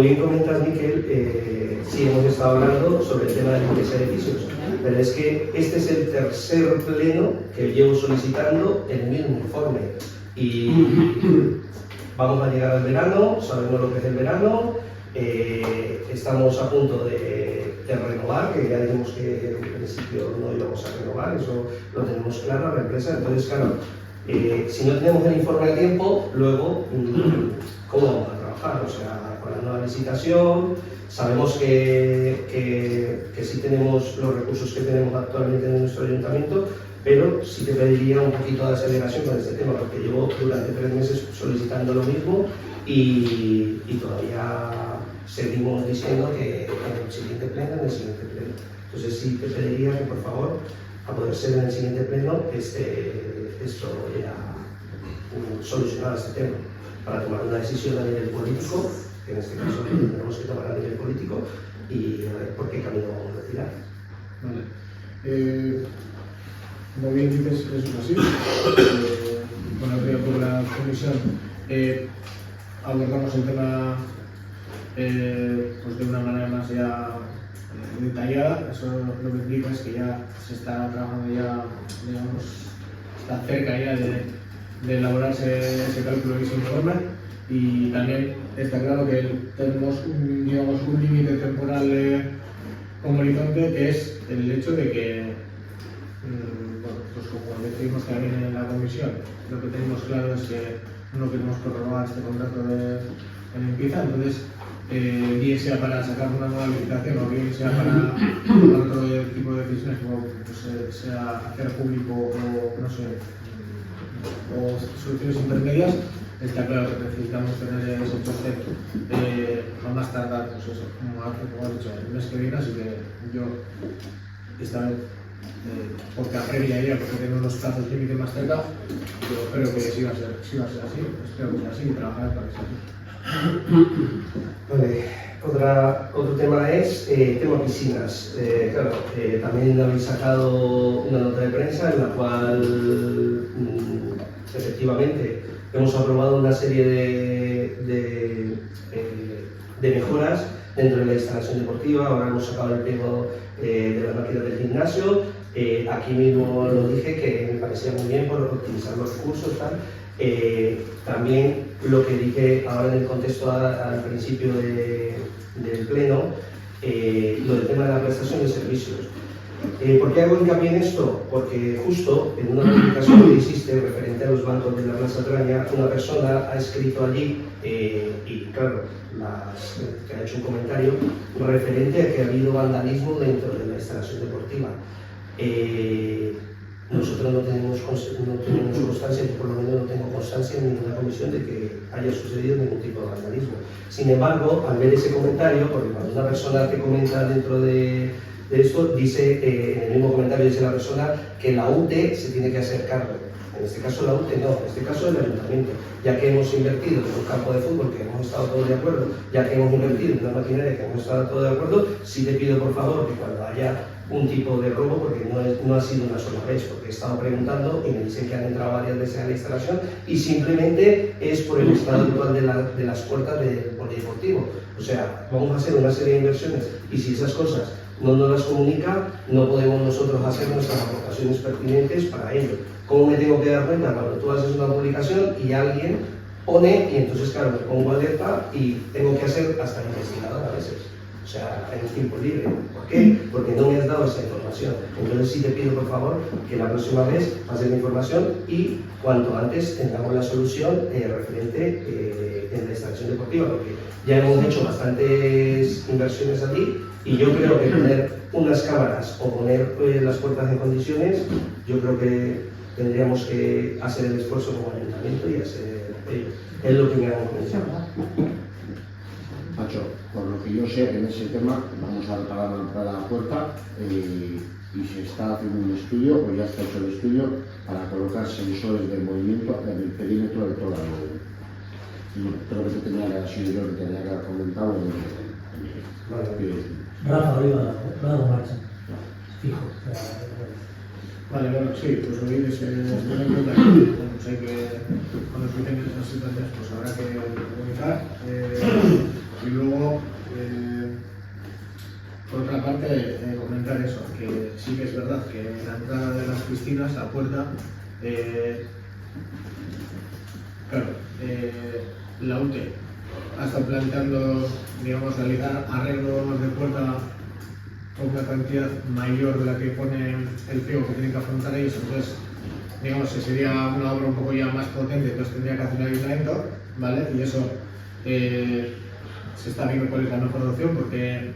bien comentas, Miquel, sí hemos estado hablando sobre el tema de limpieza de edificios, pero es que este es el tercer pleno que llevo solicitando el mismo informe. Y vamos a llegar al verano, sabemos lo que es el verano, estamos a punto de renovar, que ya dijimos que en principio no íbamos a renovar, eso lo tenemos claro, la empresa, entonces claro, si no tenemos el informe a tiempo, luego, ¿cómo vamos a trabajar? trabajar, o sea, con la nueva licitación. Sabemos que sí tenemos los recursos que tenemos actualmente en nuestro ayuntamiento, pero sí te pediría un poquito de aceleración con este tema, porque llevo durante 3 meses solicitando lo mismo y todavía seguimos diciendo que en el siguiente pleno, Entonces sí te pediría que por favor, a poder ser en el siguiente pleno, esto ya solucionar este tema, para tomar una decisión a nivel político, que en este caso tenemos que tomar a nivel político, y a ver por qué camino vamos a tirar. Vale. Como bien dices, eso es así. Bueno, por la comisión abordamos el tema pues de una manera más ya detallada. Eso lo que implica es que ya se está trabajando ya, digamos, está cerca ya de elaborarse ese cálculo y ese informe, y también está claro que tenemos un límite temporal como horizonte, que es el hecho de que bueno, pues como decimos también en la comisión, lo que tenemos claro es que no queremos prorrogar este contrato de limpieza. Entonces bien sea para sacar una nueva licitación o bien sea para otro tipo de decisiones, como pues, sea hacer público o no sé, o soluciones intermedias, está claro que necesitamos tener ese proceso a más tardar, pues eso, como ha dicho, el mes que viene. Así que yo esta vez, porque apremia ya, porque tengo unos plazos límite más cerca, yo creo que sí va a ser así, espero que sea así y trabajar para que sea así. Vale. Otro tema es tema piscinas. Claro, también habéis sacado una nota de prensa en la cual efectivamente hemos aprobado una serie de mejoras dentro de la instalación deportiva. Ahora hemos sacado el pliego de las máquinas del gimnasio. Aquí mismo lo dije, que me parecía muy bien por optimizar los recursos, tal. También lo que dije ahora en el contexto al principio del pleno, lo del tema de la prestación de servicios. ¿Por qué hago hincapié en esto? Porque justo en una publicación que hiciste referente a los bancos de la Plaza Traña, una persona ha escrito allí, y claro, que ha hecho un comentario referente a que ha habido vandalismo dentro de la instalación deportiva. Nosotros no tenemos constancia, yo por lo menos no tengo constancia en ninguna comisión de que haya sucedido ningún tipo de vandalismo. Sin embargo, al ver ese comentario, porque cuando una persona te comenta dentro de esto, dice, en el mismo comentario dice la persona que la UTE se tiene que hacer cargo. En este caso la UTE no, en este caso el ayuntamiento, ya que hemos invertido en un campo de fútbol que hemos estado todos de acuerdo, ya que hemos invertido en una maquinaria que hemos estado todos de acuerdo, sí te pido por favor que cuando haya un tipo de robo, porque no ha sido una sola vez, porque he estado preguntando y me dicen que han entrado varias veces a la instalación y simplemente es por el estado actual de las puertas del polideportivo. O sea, vamos a hacer una serie de inversiones y si esas cosas no nos las comunica, no podemos nosotros hacer nuestras aportaciones pertinentes para ello. ¿Cómo me tengo que dar cuenta? Cuando tú haces una publicación y alguien pone, y entonces claro, me pongo alerta y tengo que hacer hasta investigador a veces. O sea, en tiempo libre. ¿Por qué? Porque no me has dado esa información. Entonces sí te pido por favor que la próxima vez pases la información y cuanto antes tengamos la solución referente en la instalación deportiva, porque ya hemos hecho bastantes inversiones allí y yo creo que poner unas cámaras o poner las puertas en condiciones, yo creo que tendríamos que hacer el esfuerzo como ayuntamiento y hacer ello. Es lo que me hago pensar. Nacho, por lo que yo sé, en ese tema vamos a reparar la puerta y se está haciendo un estudio, o ya está hecho el estudio, para colocar sensores de movimiento en el perímetro de toda la nube. Y creo que te tenía que haber comentado Rafa, arriba, nada marcha. Fijo. Vale, bueno, sí, pues lo dices, tener en cuenta que bueno, pues hay que, cuando se tengan esas situaciones, pues habrá que comunicar. Y luego, por otra parte, comentar eso, que sí que es verdad que en la entrada de las piscinas, la puerta, claro, la UTE ha estado planteando, digamos, realizar arreglos de puerta con una cantidad mayor de la que pone el pliego que tienen que afrontar ellos. Entonces, digamos que sería una obra un poco ya más potente, entonces tendría que hacer el ayuntamiento, ¿vale? Y eso se está viendo cuál es la mejor opción porque,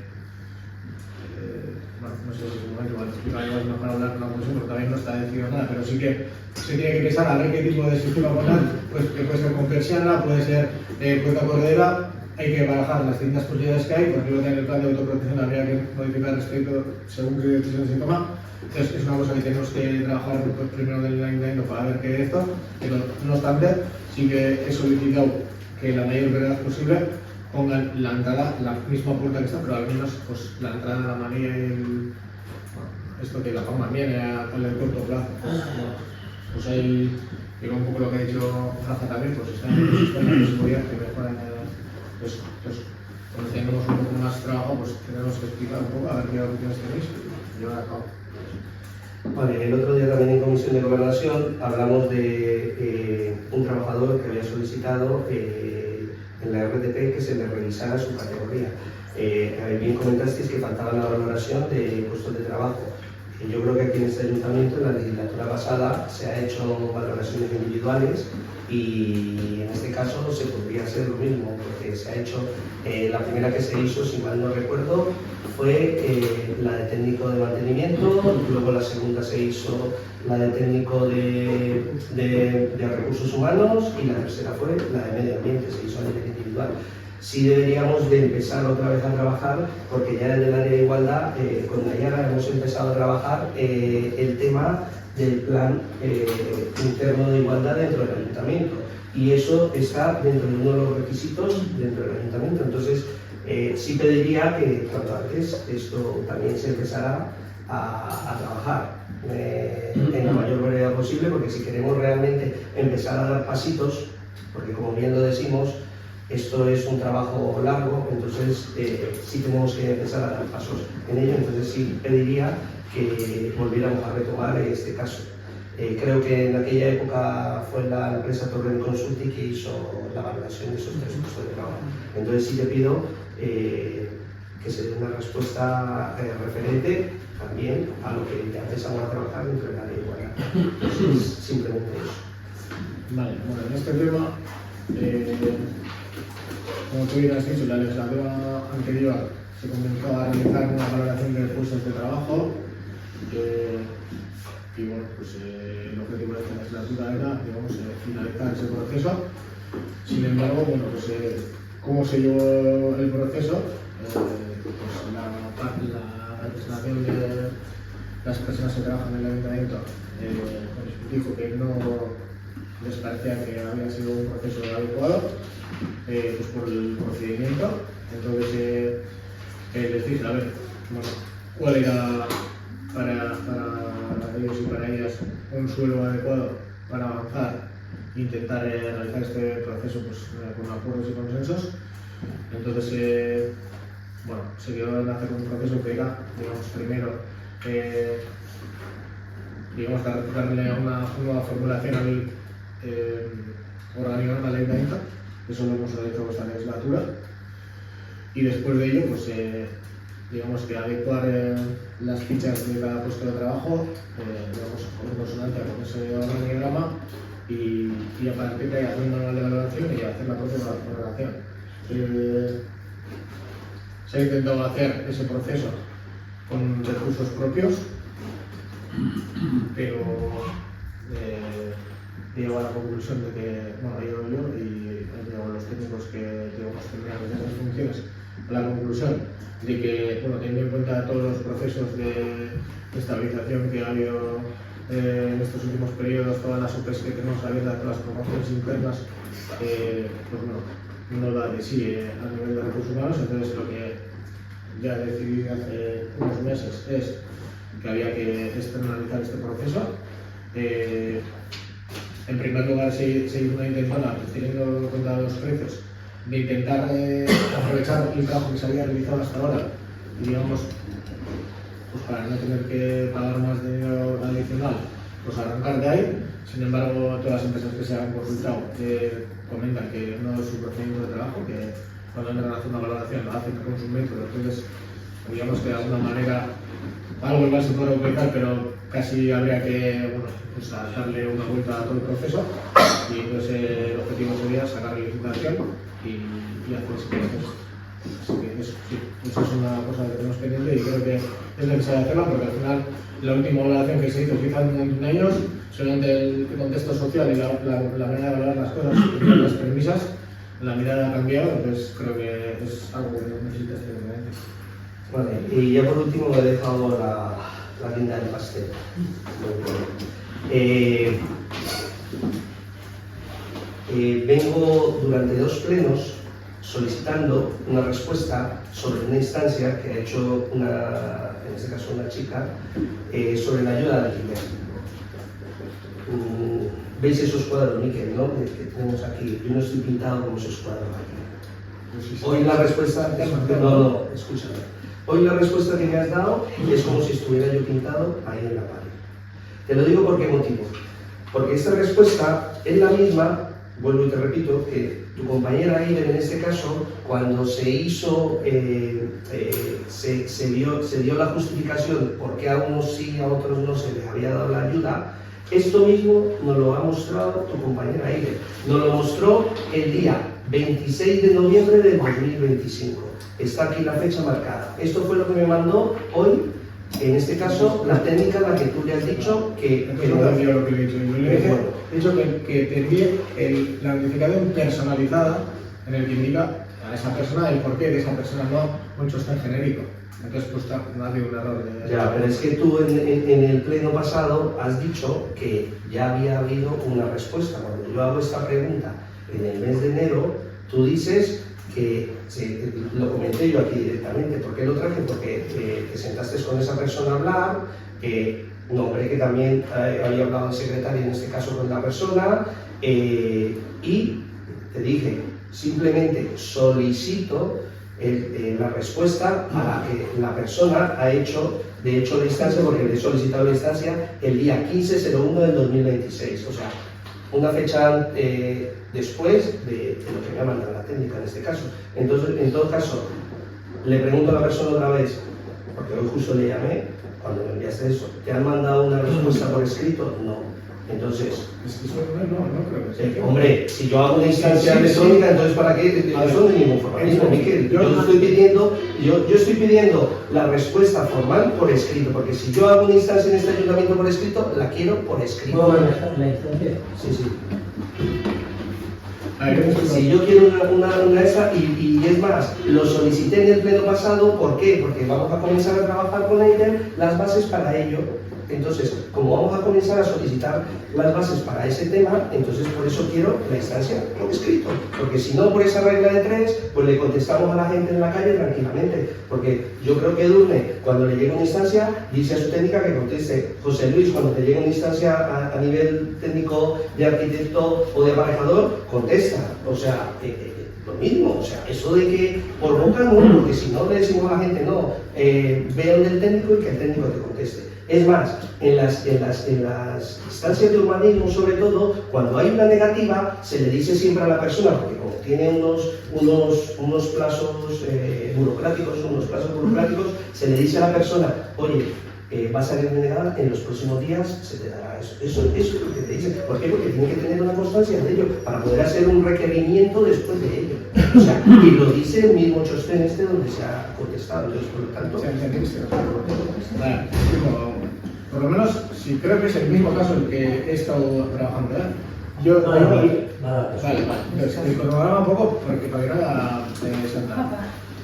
bueno, no sé si en un momento igual explicar igual mejor hablar con la comisión porque todavía no está decidido nada, pero sí que se tiene que pensar a ver qué tipo de sistema poner, pues que puede ser con persiana, puede ser puerta corredera, hay que barajar las distintas posibilidades que hay, porque luego en el plan de autoprotección habría que modificar respecto según qué decisión se toma. Entonces es una cosa que tenemos que trabajar pues, primero del ayuntamiento para ver qué es esto, pero no obstante, sí que he solicitado que la mayor brevedad posible pongan la entrada, la misma puerta que está, pero al menos pues, la entrada, la manilla y bueno, esto que la forma viene a el corto plazo. Pues ahí, digo un poco lo que ha dicho Rafa también, pues está en el sistema de seguridad que mejoran, pues cuando tengamos un poco más trabajo, pues tenemos que explicar un poco a ver qué opciones tenéis y llevar a cabo. Vale, el otro día también en Comisión de Gobernación hablamos de un trabajador que había solicitado en la RTP que se le revisara su categoría. Bien comentasteis que faltaba la valoración de puestos de trabajo. Yo creo que aquí en este ayuntamiento, en la legislatura pasada, se ha hecho valoraciones individuales y en este caso se podría hacer lo mismo, porque se ha hecho, la primera que se hizo, si mal no recuerdo, fue la de técnico de mantenimiento, luego la segunda se hizo la de técnico de recursos humanos y la tercera fue la de medio ambiente, se hizo a nivel individual. Sí deberíamos de empezar otra vez a trabajar, porque ya desde el área de igualdad, con Nayara hemos empezado a trabajar el tema del plan interno de igualdad dentro del ayuntamiento. Y eso está dentro de uno de los requisitos dentro del ayuntamiento. Entonces, sí pediría que cuanto antes esto también se empezara a trabajar en la mayor brevedad posible, porque si queremos realmente empezar a dar pasitos, porque como bien lo decimos, esto es un trabajo largo, entonces sí tenemos que empezar a dar pasos en ello, entonces sí pediría que volviéramos a retomar este caso. Creo que en aquella época fue la empresa Torrent Consulting que hizo la valoración de esos 3 puestos de trabajo. Entonces sí te pido que se dé una respuesta referente también a lo que ya empezamos a trabajar dentro de la ley de igualdad. Entonces, simplemente eso. Vale, bueno, en este tema, como tú bien has dicho, la legislatura anterior se comenzó a realizar una valoración de puestos de trabajo y bueno, pues el objetivo de esta legislatura era, digamos, finalizar ese proceso. Sin embargo, bueno, pues cómo se llevó el proceso, pues la representación de las personas que trabajan en el ayuntamiento dijo que no les parecía que había sido un proceso adecuado pues por el procedimiento. Entonces les dije, a ver, bueno, cuál era para ellos y para ellas un suelo adecuado para avanzar e intentar realizar este proceso pues, con acuerdos y consensos. Entonces, bueno, se quedó en hacer un proceso que era, digamos, primero, digamos, darle una nueva formulación al organigrama de la ayuntamiento, eso lo hemos realizado esta legislatura, y después de ello, pues, digamos que adecuar las fichas de cada puesto de trabajo, digamos, con consonancia con ese organigrama y a partir de ahí hacer un manual de valoración y hacer la propia valoración. Se ha intentado hacer ese proceso con recursos propios, pero llego a la conclusión de que, bueno, llego yo y los técnicos que digamos, tendrían que hacer esas funciones, a la conclusión de que, bueno, teniendo en cuenta todos los procesos de estabilización que ha habido en estos últimos periodos, todas las OPEs que tenemos abiertas, todas las promociones internas, pues bueno, no da de sí a nivel de recursos humanos. Entonces lo que ya decidí hace unos meses es que había que externalizar este proceso. En primer lugar se hizo una intención, teniendo en cuenta los precios, de intentar aprovechar el trabajo que se había realizado hasta ahora y digamos, pues para no tener que pagar más dinero adicional, pues arrancar de ahí. Sin embargo, todas las empresas que se han consultado comentan que no es su procedimiento de trabajo, que cuando entran a hacer una valoración lo hacen con su método. Entonces, digamos que de alguna manera algo igual se puede utilizar, pero casi habría que, bueno, pues darle una vuelta a todo el proceso, y entonces el objetivo sería sacar la licitación y y hacer situaciones. Así que eso, sí, eso es una cosa que tenemos pendiente y creo que es necesario hacerla porque al final la última evaluación que se hizo hace un montón de años, solamente el contexto social y la manera de valorar las cosas y las premisas, la mirada ha cambiado, entonces creo que es algo que necesita ser diferente. Vale, y ya por último me he dejado la guinda del pastel. Vengo durante 2 plenos solicitando una respuesta sobre una instancia que ha hecho en este caso una chica, sobre la ayuda al alquiler. ¿Veis esos cuadros, Miquel, no? Que tenemos aquí. Yo no estoy pintado como esos cuadros aquí. Hoy la respuesta... No, escúchame. Hoy la respuesta que me has dado es como si estuviera yo pintado ahí en la pared. Te lo digo por qué motivo. Porque esta respuesta es la misma, vuelvo y te repito, que tu compañera Aider en este caso, cuando se hizo, se dio la justificación por qué a unos sí, a otros no se les había dado la ayuda. Esto mismo nos lo ha mostrado tu compañera Aider. Nos lo mostró el día 26 de noviembre de 2025. Está aquí la fecha marcada. Esto fue lo que me mandó hoy, en este caso, la técnica a la que tú le has dicho que... No te envío lo que le he dicho. Yo le he dicho que te envíe la notificación personalizada en el que indica a esa persona el porqué de esa persona, no mucho está en genérico. Entonces, pues no ha habido un error. Ya, pero es que tú en el pleno pasado has dicho que ya había habido una respuesta. Cuando yo hago esta pregunta en el mes de enero, tú dices que lo comenté yo aquí directamente. ¿Por qué lo traje? Porque te sentaste con esa persona a hablar, nombré que también había hablado el secretario, en este caso con la persona, y te dije, simplemente solicito la respuesta a la que la persona ha hecho, de hecho, la instancia, porque le he solicitado la instancia el día 15/01 del 2026, o sea, una fecha después de lo que me ha mandado la técnica en este caso. Entonces, en todo caso, le pregunto a la persona otra vez, porque hoy justo le llamé, cuando me enviaste eso, ¿te han mandado una respuesta por escrito? No. Entonces, no creo que sí. Hombre, si yo hago una instancia electrónica, entonces ¿para qué? Eso no es ningún formalismo, Miquel. Yo estoy pidiendo la respuesta formal por escrito, porque si yo hago una instancia en este ayuntamiento por escrito, la quiero por escrito. ¿La instancia? Sí. Si yo quiero una esa, y es más, lo solicité en el pleno pasado, ¿por qué? Porque vamos a comenzar a trabajar con Aider las bases para ello. Entonces, como vamos a comenzar a solicitar las bases para ese tema, entonces por eso quiero la instancia por escrito. Porque si no, por esa regla de 3, pues le contestamos a la gente en la calle tranquilamente. Porque yo creo que Edurne, cuando le llegue una instancia, dice a su técnica que conteste. José Luis, cuando te llegue una instancia a nivel técnico de arquitecto o de aparejador, contesta. O sea, lo mismo, o sea, eso de que por boca no, porque si no le decimos a la gente no, vean del técnico y que el técnico te conteste. Es más, en las instancias de urbanismo, sobre todo, cuando hay una negativa, se le dice siempre a la persona, porque como tiene unos plazos burocráticos, se le dice a la persona, oye, va a salir denegada, en los próximos días se te dará eso. Eso es lo que te dice. ¿Por qué? Porque tiene que tener una constancia de ello, para poder hacer un requerimiento después de ello. O sea, y lo dice el mismo Chostén donde se ha contestado. Entonces, por lo tanto... Por lo menos, sí, creo que es el mismo caso el que he estado trabajando. Entonces, el cronograma un poco, para que no haya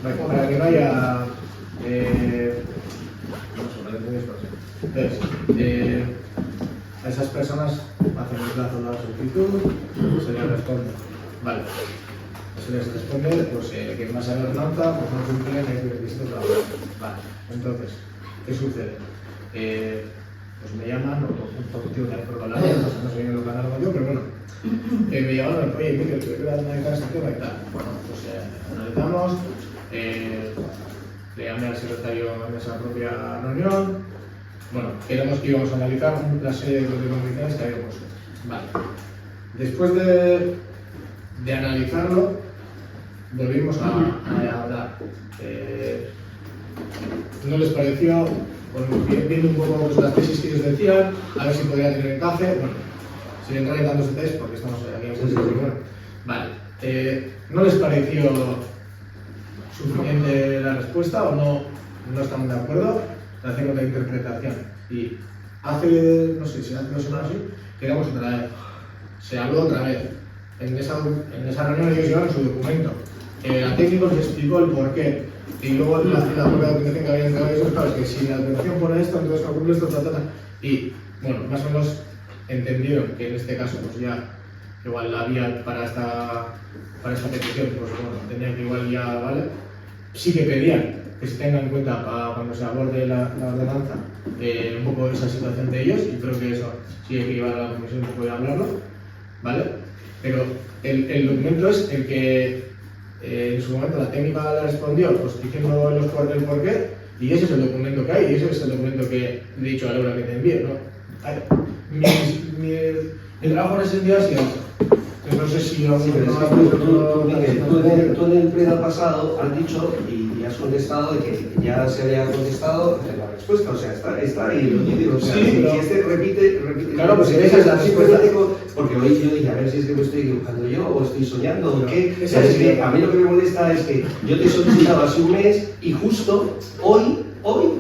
para que no haya entonces, a esas personas hacen el plazo de la solicitud, se les responde. Vale. Se les responde, pues que más a la nota, pues no cumplen el requisito de trabajo. Vale. Entonces, ¿qué sucede? Pues me llaman, un poquito de problema, no sé lo que han hablado yo, pero bueno, me llamaron, oye, Miguel, te voy a analizar este tema y tal. Bueno, pues analizamos, le llamé al secretario en esa propia reunión. Bueno, quedamos que íbamos a analizar la serie de condiciones que habíamos puesto. Vale. Después de analizarlo, volvimos a hablar. ¿No les pareció? Viendo un poco las tesis que ellos decían, a ver si podría tener encaje. Bueno, sin entrar en tantos detalles porque estamos aquí en el bueno. Vale. ¿no les pareció suficiente la respuesta o no estamos de acuerdo en hacer otra interpretación? Y hace, no sé si hace 2 semanas quedamos otra vez, se habló otra vez. En esa reunión ellos llevaron su documento. A técnicos les explicó el porqué. Y luego la propia documentación que había entregado ellos, claro, es que si la documentación pone esto, entonces calcula esto, Y bueno, más o menos entendieron que en este caso pues ya igual la vía para esta petición, pues bueno, tenían que igual ya, ¿vale? Sí que pedían que se tenga en cuenta para cuando se aborde la ordenanza un poco esa situación de ellos, y creo que eso sí hay que llevar a la comisión un poco de hablarlo, ¿vale? Pero el documento es el que en su momento la técnica le respondió, pues diciendo el porqué, y ese es el documento que hay, y ese es el documento que he dicho a Laura que te envíe, ¿no? El trabajo en ese sentido ha sido eso. Entonces no sé si tú en el pleno pasado has dicho y has contestado de que ya se había contestado la respuesta, o sea, está ahí lo digo, o sea, sí, si pero este repite, claro, pues esa es la simplemente porque hoy yo dije, a ver si es que me estoy equivocando yo o estoy soñando o qué. O sea, es que a mí lo que me molesta es que yo te he solicitado hace un mes y justo hoy,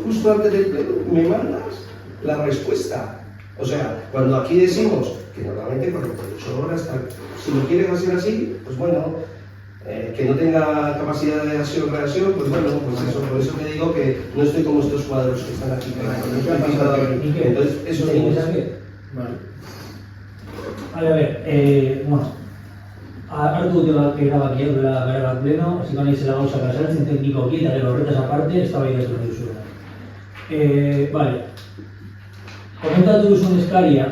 justo antes del pleno, me mandas la respuesta. O sea, cuando aquí decimos que normalmente por 8 horas, si lo quieres hacer así, pues bueno, que no tenga capacidad de acción o reacción, pues bueno, pues eso, por eso te digo que no estoy como estos cuadros que están aquí. Entonces, eso es lo Vale, a ver, bueno, hartu dut erabaki duela gara bat pleno, hasi naizela gauzak azaltzen teknikoki eta gero horretaz aparte eztabaidatu nahi duzuena. Vale. Komentatu duzun eskaria,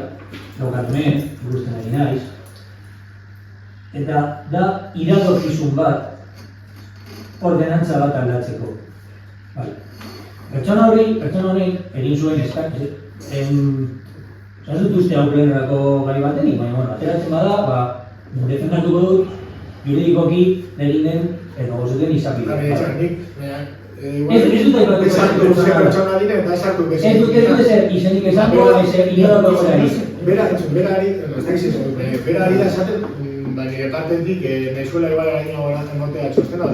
daukat hemen, ikusten ari naiz, eta da iradokisun bat ordenantza bat aldatzeko. Vale. Pertsona honek egin zuen eskaria, ez dut uste hau plenorako gai batenik, baina bueno, ateratzen bada, defendatuko dut juridikoki egin den edo gozuten izapidea. Ez dut aipatu ez dut ezer izenik esango, ezer inolako gorari. Bera ari da esaten, nire partetik, nahizuela igual eraino emotea txostena,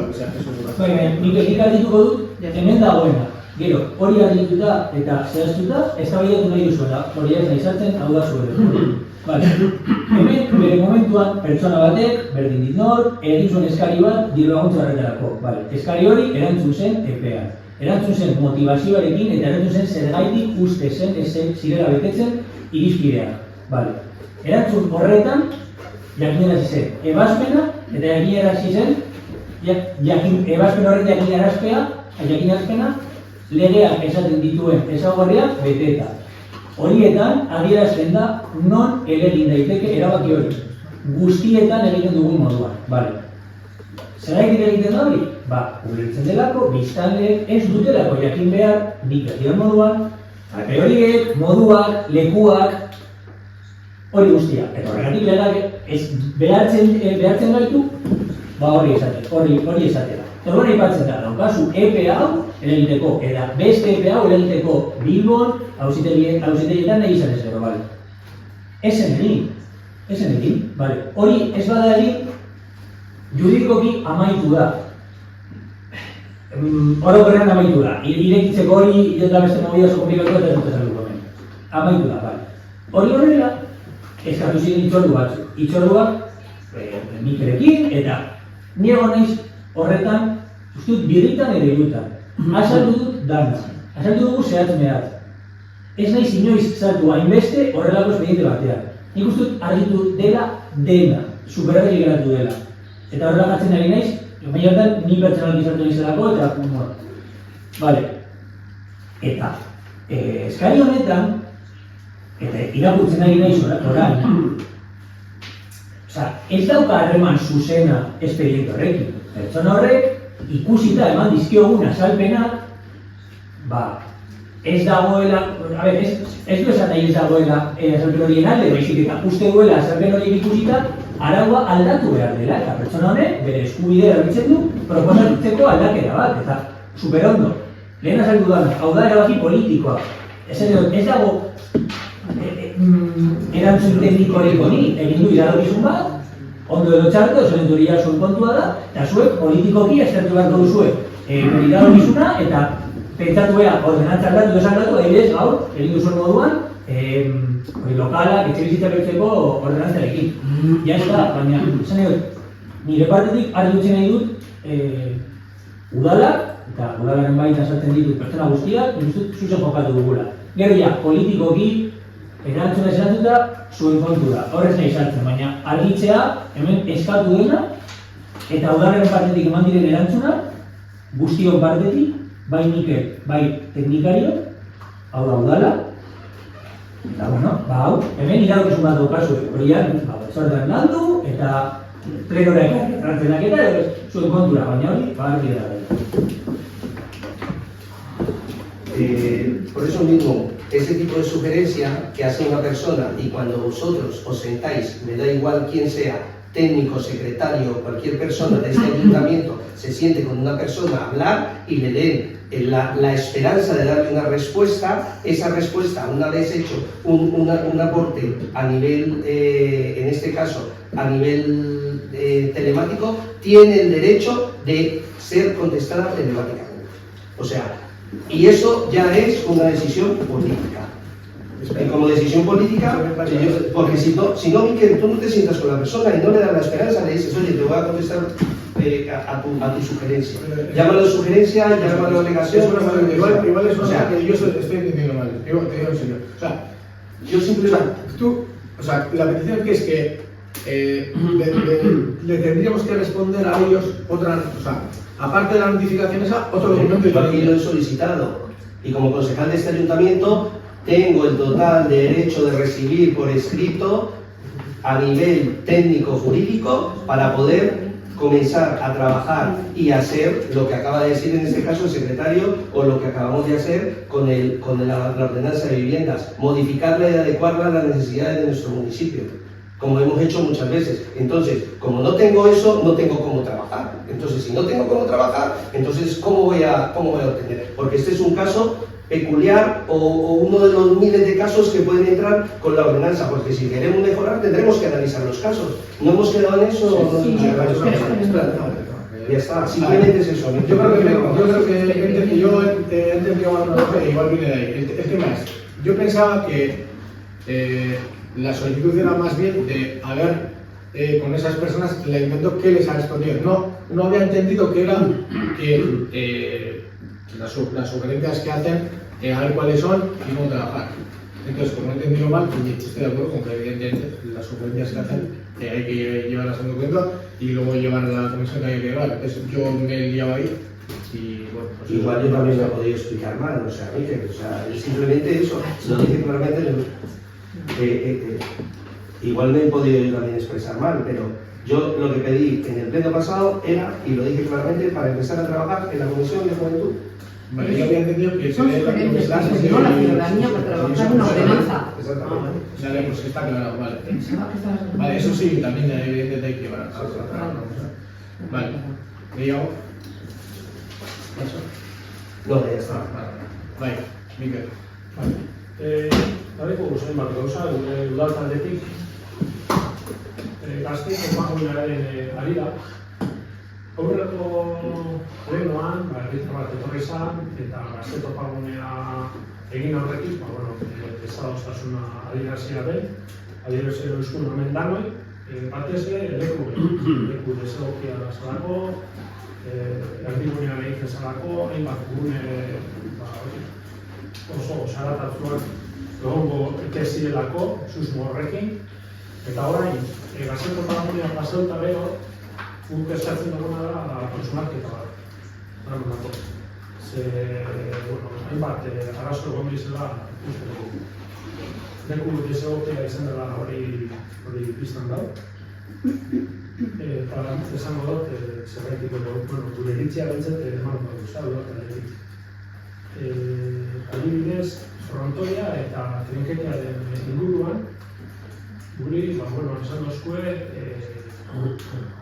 nik aldituko dut, hemen dagoena. Gero, hori aldituta eta zehaztuta, eztabaidatu nahi duzuela, hori ez nahi zartzen, hau da zuen. Vale. Hemen, bere momentuan, pertsona batek, berdin dit nor, egin zuen eskari bat diru laguntza horretarako. Vale. Eskari hori erantzun zen EPEan. Erantzun zen motivazioarekin eta erantzun zen zergaitik uste zen zirela betetzen irizpideak. Vale. Erantzun horretan, jakinarazi zen ebazpena eta jakinarazi zen ebazpen horren jakinarazpena legeak esaten dituen ezaugarriak beteta. Horietan adierazten da non egin daiteke erabaki hori. Guztietan egiten dugun moduan. Vale. Zergatik egiten da hori? Ulertzen delako, biztanleek ez dutelako jakin behar, nik jakidan moduan, horiek, moduak, lekuak, hori guztia. Eta horregatik legak behartzen gaitu, hori esatera. Eta hori ipatzen da, daukazu EPE hau eragiteko, eta beste EPE hau eragiteko Bilbon, auzitegietan nahi izan ez gero, bale. Ezen egin, bale. Hori ez bada egin, juridikoki amaitu da. Orokorrean amaitu da. Irekitzeko hori, eta beste mobidas komplikatu eta ez dut ezagutu hemen. Amaitu da, bale. Hori horrela, eskatu ziren itzordu batzuk. Itzorduak, mikerekin, eta niego naiz horretan, ustut birritan edo irutan. Azaldu dut dana. Azaldu dugu zehatz mehatz. Ez naiz inoiz zaltu hainbeste horrelako espediente batean. Nik ustut argitu dela dena, superabili geratu dela. Eta horrela jartzen ari naiz, baina horretan ni pertsonalki sartu izelako eta Vale. Eta eskari honetan, eta irakurtzen ari naiz orain, ez dauka harreman zuzena espediente horrekin. Pertsona horrek ikusita eman dizkiogun azalpenak, ez dagoela, ez du esan nahi ez dagoela azalpen horien alde, baizik eta uste duela azalpen horien ikusita, araua aldatu behar dela, eta pertsona honek bere eskubidea erabiltzen du proposatzeko aldaketa bat, eta superondo. Lehen azaldu dana, hau da erabaki politikoa. Ez dago erantzun teknikorik honi, egin du iradokizun bat, ondo edo txarto, zuen teoria zuen kontua da, eta zuek politikoki aztertu beharko duzue prioridade bizuna, eta pentsatu ea, ordenantza aldatu desaldatu, adibidez, gaur, egin duzuen moduan, lokalak, etxe bizitzak eutzeko ordenantzarekin. Ja ez da, baina, esan egot, nire partetik argi utzi nahi dut udalak, eta udalaren baita sartzen ditut pertsona guztiak, zuzen jokatu dugula. Gero ja, politikoki, erantzuna esantuta, zuen kontu da. Horrez nahi sartzen, baina argitzea, hemen eskatu dena, eta udalaren partetik eman diren erantzuna, guztion partetik, bai Mikel, bai teknikario, hau da udala, eta bueno, hau, hemen iradokisun bat daukazu, horian, batzordean landu, eta plenora errantzenak eta zuen kontura, baina hori, argi da. Por eso mismo, ese tipo de sugerencia que hace una persona y cuando vosotros os sentáis, me da igual quién sea, técnico, secretario, cualquier persona de este ayuntamiento, se siente con una persona a hablar y le den la esperanza de darle una respuesta, esa respuesta, una vez hecho un aporte a nivel, en este caso, a nivel telemático, tiene el derecho de ser contestada telemáticamente. O sea, y eso ya es una decisión política. Y como decisión política, porque si no, Miquel, tú no te sientas con la persona y no le das la esperanza, le dices, oye, te voy a contestar a tu sugerencia. Llámalo sugerencia, llámalo alegación. Igual es una cosa que yo estoy entendiendo mal. Te digo en serio. O sea, yo simplemente, la petición que es que le tendríamos que responder a ellos otra, o sea, aparte de la notificación esa, otro documento. Yo aquí lo he solicitado y como concejal de este ayuntamiento tengo el total derecho de recibir por escrito a nivel técnico-jurídico para poder comenzar a trabajar y hacer lo que acaba de decir en este caso el secretario o lo que acabamos de hacer con la ordenanza de viviendas, modificarla y adecuarla a las necesidades de nuestro municipio, como hemos hecho muchas veces. Entonces, como no tengo eso, no tengo cómo trabajar. Entonces, si no tengo cómo trabajar, entonces, ¿cómo voy a obtener? Porque este es un caso peculiar o uno de los miles de casos que pueden entrar con la ordenanza, porque si queremos mejorar tendremos que analizar los casos. No hemos quedado en eso. Ya está, simplemente es eso. Yo creo que yo he entendido mal una cosa y igual viene de ahí. El tema es, yo pensaba que la solicitud era más bien de haber con esas personas le intento que les ha respondido. No había entendido que era que las sugerencias que hacen, a ver cuáles son y cómo trabajar. Entonces, como he entendido mal, pues estoy de acuerdo con que evidentemente las sugerencias que hacen hay que llevarlas en documento y luego llevar a la comisión que hay que llevar. Entonces, yo me he liado ahí y bueno, pues igual yo también me he podido explicar mal, o sea, Miquel, simplemente eso, lo dije claramente. Igual me he podido yo también expresar mal, pero yo lo que pedí en el pleno pasado era, y lo dije claramente, para empezar a trabajar en la Comisión de Juventud. Vale, yo había entendido que son sugerencias que no la ciudadanía para trabajar una ordenanza. Exactamente. Vale, pues está claro, vale. Vale, eso sí, también evidentemente hay que llevar. Vale, ¿me llamo? No, ya está. Vale, Miquel. Badeko guzoen bat gauza, udal taldetik gazte emakumearen ari da. Aurreko plenoan, herritar bat etorri izan, eta gazte topagunea egin aurretik, desadostasuna adierazia den, adierazia euskun hemen danoi, batez leku desegokia zelako, erdigunean egiten zelako, hainbat gune oso zaratatzuak egongo ikesirelako, susmo horrekin, eta orain, gazte topagunea pasauta gero, guk eskatzen duguna da konsumarketa bat. Hainbat, arazo egon bizela uste dugu. Leku desegokia izan dela hori biztan dau. Eta esango dut, zerretik gure iritzia bentzat eman dut guztau dut. Adibidez, frontoia eta trinketearen inguruan, guri, esan dozkue,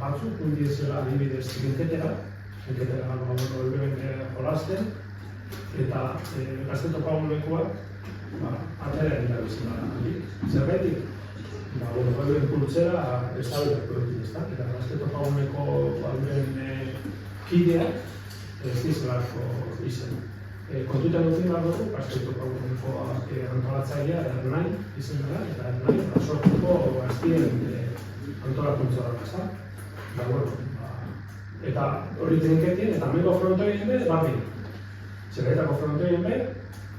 batzuk undiezela adibidez trinketera jolazten, eta gazte topagunekuak atera egin da bizitza. Zergatik? Gure pultzera ez da beharko dut, ezta? Eta gazte topaguneko aldeen kideak ez dizelako izen. Kontutan dut behar dugu, gazte topaguneko antolatzailea Ernai izen dela, eta Ernai sortuko gaztien antolakuntza dara, ezta? Eta hori trinketien, eta meko frontoien be, bardin. Zergaitako frontoien be,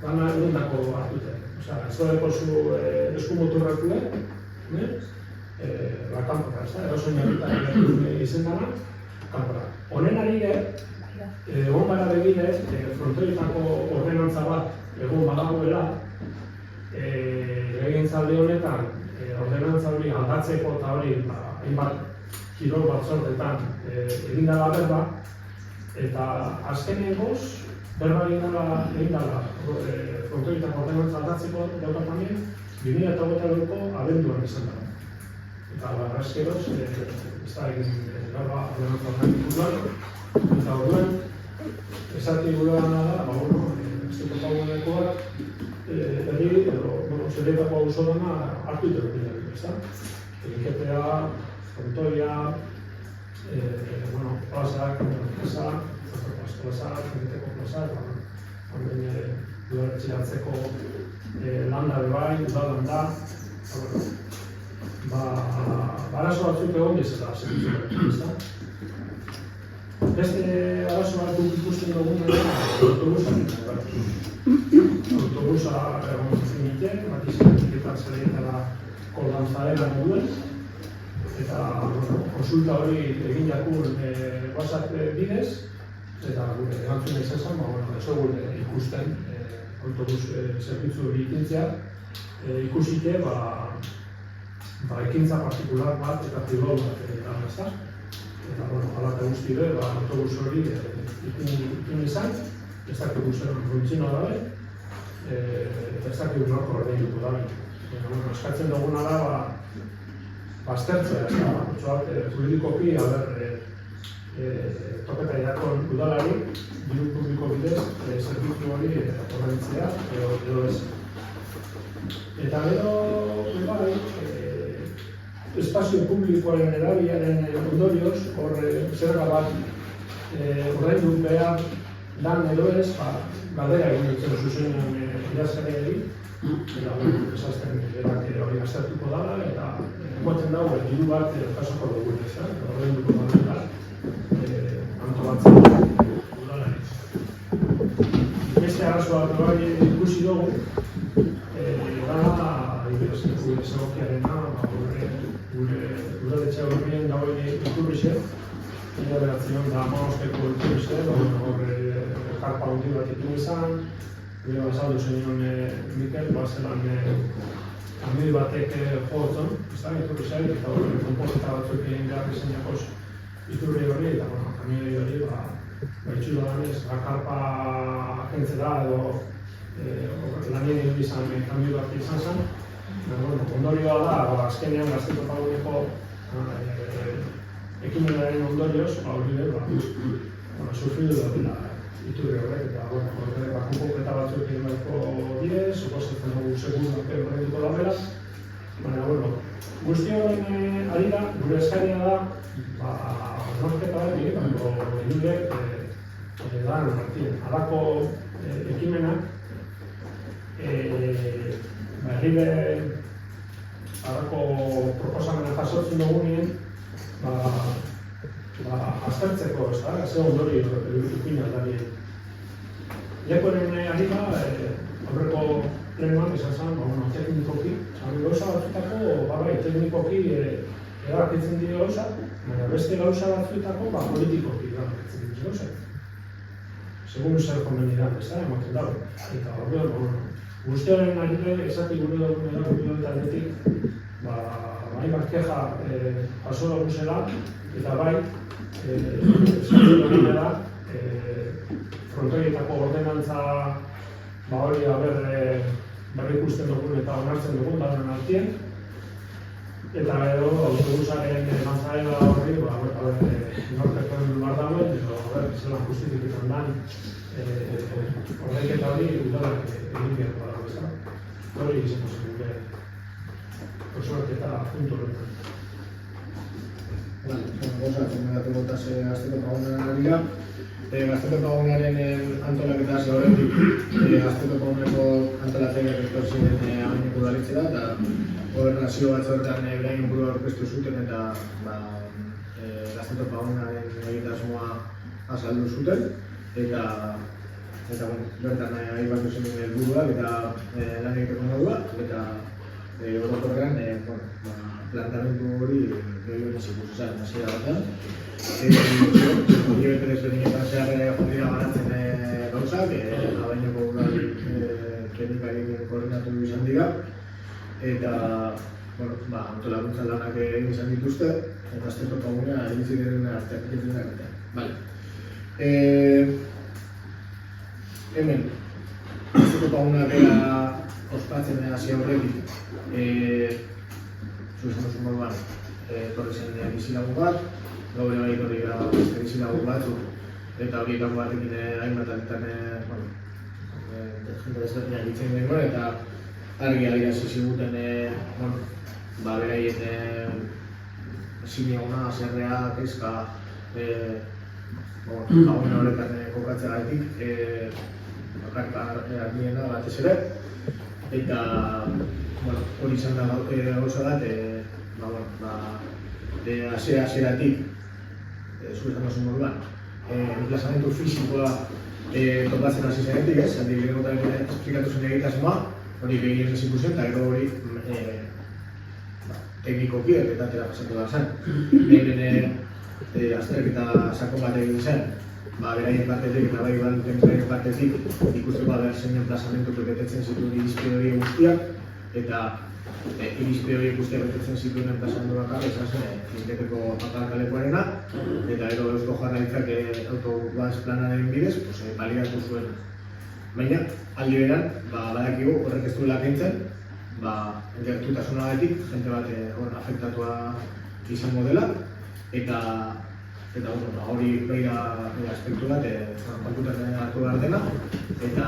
dana egundako hartute. Osea, ez dudeko zu eskumoturrakue, la kanpora, ez da? Eroso inarrita izen dana, kanpora. Honen ari egon gara begire, frontoietako ordenantza bat egon badagoela, legegintzaldi honetan, ordenantza hori aldatzeko eta hori hainbat kirol batzordetan egin dela berba, eta azkenekoz, berba egin dela frontoietako ordenantza aldatzeko daukatamien, 2008ko abenduan izan da. Eta barrazkeroz, ez da egin berba ordenantza aldatzeko eta orduan, esati gure gana da, ez dut pagunekoak, herri, zeretako hau dana hartu iterokinak, ez da? Egiketea, frontoia, plazak, plazak, egiteko plazak, horrein udaletxe hartzeko landa bebai, udalan da, arazo batzuk egon bezala, ez da? Beste arazo batzuk ikusten dugun dira, autobusa egon ziniten, bat izan zerretara koldantzarela moduen, eta konsulta hori egin jakun WhatsApp bidez, eta gure erantzuna izan zen, ez dugu ikusten autobus zerbitzu hori ikintzea, ikusite ekintza partikular bat eta pribau bat eta eta hala eta guzti be, autobus hori ikin izan, ez dakigu zer funtzioa dabe, eta ez dakigu norko ordeinuko dabe. Eskatzen duguna da, baztertzea, juridikoki, toketa irakon udalari, diru publiko bidez, zerbitzu hori ordaintzea, edo ez. Eta gero, espazio publikoaren erabiaren ondorioz, hor zerga bat ordaindu behar dan edo ez, galdera egin dutzen zuzenean idazkariari, eta esazten berak hori aztertuko dala, eta emoten dago diru bat jasoko dugu ez, ordainduko dala antolatzen udalari. Beste arazoa bai ikusi dugu, gure zegokiarena, gure udaletxe horrien dagoen iturrixe, beratzen da Amabosteko iturrixe, horre karpa hundi bat ipun izan, gure bazaldu zenion Mikel, bazelan kamioi batek jogotzen, iturrixe, eta horre konposita batzuk egin behar izan jakoz iturri hori, eta kamioi hori itxura danez, karpa agentzera edo lanien egin izan kamioi bat izan zen. Ondorioa da, azkenean gazteko paguneko ekimenaren ondorioz, sufridu dela iturri horrek, eta konpoketa batzuk egin behiko bidez, suposatzen dugu seguruak horretuko da bera. Baina, guzti horren ari da, gure eskaria da, norketa bat egiteko egilek da nartien. Halako ekimenak, berribe harako proposamena jasotzen dugunien aztertzeko, ez da, ze ondori ipina darien. Lekoren ari da, aurreko plenoan izan zen, teknikoki, gauza batzutako, teknikoki erabakitzen dira gauza, baina beste gauza batzutako, politikoki erabakitzen dira gauza. Segun zer konvenidan, ez da, ematen dago. Eta horrean, guztiaren ari esati gure dugun edokupioetatik, bai keja jaso dugu zela, eta bai, esati dugu dela, frontoietako ordenantza hori berri ikusten dugun eta onartzen dugun dauden artien, eta edo autobusaren mantzarela horri, nortekoen lugar dauen, edo zelan justifiketan dan, horreiketa hori udalak egin behar dago. hori izango zen gure konsumarketa puntu horretan. Gauza, zumendatu gotaz Gazteko Pagunaren arira. Gazteko Pagunaren antolaketa horretik Gazteko Paguneko antolatzaileak esto ziren amaineko udalitzera eta gobernazio batzorretan beraien burua aurkeztu zuten eta Gazteko Pagunaren egitasmoa azaldu zuten eta bertan aipatu zen helburuak eta lan egiteko modua eta orokorrean plantamendu hori gehioen ikusi zen hasiera batean. Hilabete desberdinetan zehar joan dira banatzen gauzak, Abainoko udal teknikariekin koordinatu izan dira eta antolakuntza lanak egin izan dituzte eta Gazteko Pagunea egin ziren artean. Hemen, Gazteko Paguna bera ospatzen hasi aurretik, zuzen oso moduan, etorri zen bizilagun bat, gaur bai etorri da beste bizilagun batzuk eta horietako batekin hainbat altan jende desberdinak hitzen genuen eta argi adierazi ziguten beraien simiaguna, haserrea, kezka Paguna horretan kokatzeagatik argiena batez ere eta hori izan da gauza bat hasieratik zuetan oso moduan enplazamendu fisikoa topatzen hasi zenetik, handik lehenkotan esplikatu zen egitasmoa hori begien ez ikusten eta gero hori teknikoki erretatera pasatu da zen. Lehen azterketa sakon bat egin zen, beraien partetik eta bai beraien partetik ikusteko zein enplazamentu betetzen zituen irizpide hori guztiak eta irizpide hori guztiak betetzen zituen enplazamendu bakarra izan zen Finteteko aparkalekuarena eta gero Eusko Jaurlaritzak autobus planaren bidez balidatu zuen. Baina, aldi beran, badakigu horrek ez duela kentzen gertutasunagatik jente bat afektatua izango dela eta hori beira aspektu bat kontutan hartu behar dena eta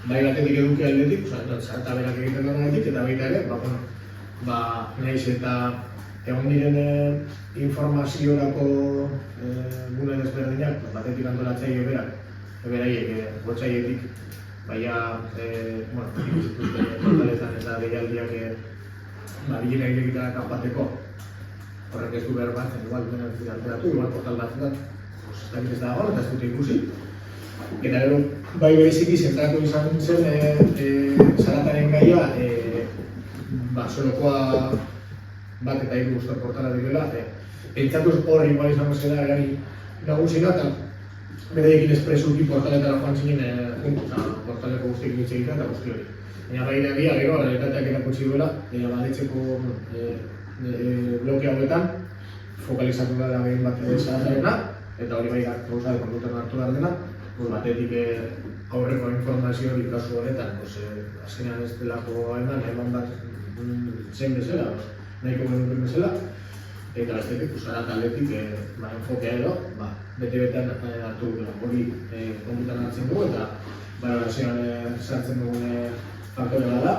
bai batetik eduki aldetik, zarata berak egiten duenetik eta baita ere, nahiz eta egon diren informaziorako gune desberdinak, batetik antolatzaile beraiek gotzaietik baina portaletan eta deialdiak bilera irekitara kanpateko horrek ez du behar batzen, igual denak alteratu, igual portal batzutan ez dago eta ez dute ikusi eta gero bai bereziki zentratu izan zen zarataren gaia solokoa bat eta hiru guztor portala direla pentsatuz horri igual izango zela eragin nagusina eta bereekin espresuki portaletara joan zinen portaleko guztiak hitz egiten eta guzti hori. Baina bai egia gero, realitateak erakutsi duela, badetzeko bloke hauetan fokalizatu da gehien bat zaharrena eta hori bai gauza de kontutan hartu behar dena batetik aurreko informazio hori kasu honetan azkenean ez delako eman bat zen bezala, nahiko genuken bezala eta bestetik, aldetik enfokea edo, bete-betean hartu dugula. Hori kontutan hartzen dugu eta balorazioan sartzen dugun faktore bada.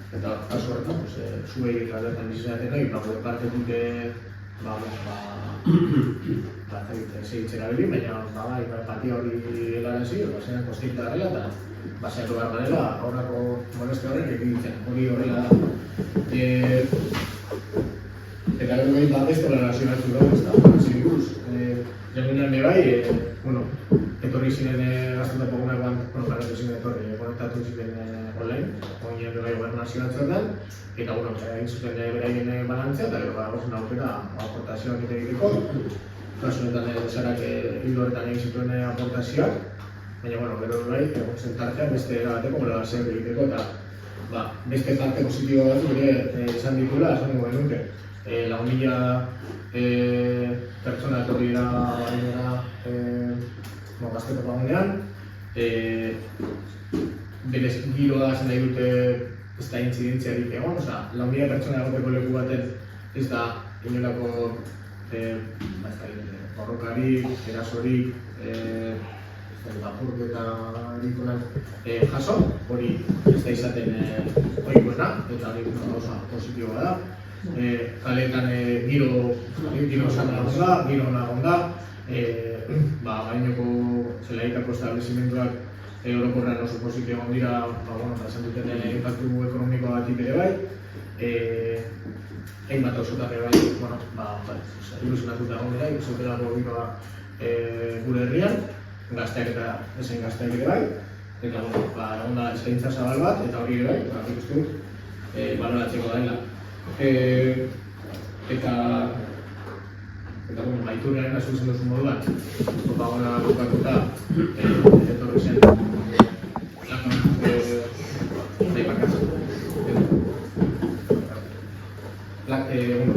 Eta kasu horretan, zuei galdetan bizizaten nahi, gure partetik segitzera beri, baina partia hori helarazi, zenan konstienta garela eta baseatu behar garela, aurrako moleste horrek egitzen, hori horrela da. Eta gero behin beste relazionatu dago, ez da, zin buruz. Jamunean bai, etorri ziren Gazteko Pagunakoan, jarretu ziren etorri, konektatu ziren online, oinean bai gobernazio batzordan, eta egin zuten beraien balantzea, eta gero gozen aukera aportazioak egiteko. Kasu honetan zarak hildo horretan egin zituen aportazioak, baina gero bai, egon zen tartean beste erabateko balorazioak egiteko, eta beste parte positibo bat gure esan dituela, esan dugu genuke. Lau mila pertsona etorri dira Gazteko Pagunean, berez giroa zen nahi dute ez da intzidentziarik egon, lau mila pertsona egoteko leku baten ez da inolako borrokarik, erasorik, apurketa ditunan jaso, hori ez da izaten ohikoena, eta hori gauza positiboa da. Kaleetan giro sana da, giro ona da, gaineko zelaikako establezimenduak orokorrean oso positio egon dira, esan duten inpaktu ekonomikoagatik ere bai, hainbat osotan ere bai, ilusionatuta egon dira, ikusotelako giroa gure herrian, gazteak eta ezen gazteak ere bai, eta egon da eskaintza zabal bat, eta hori ere bai, ikustu dut, baloratzeko daila. Eta Iturriaren azuzen duzu moduan, propagona bukatuta, etorri zen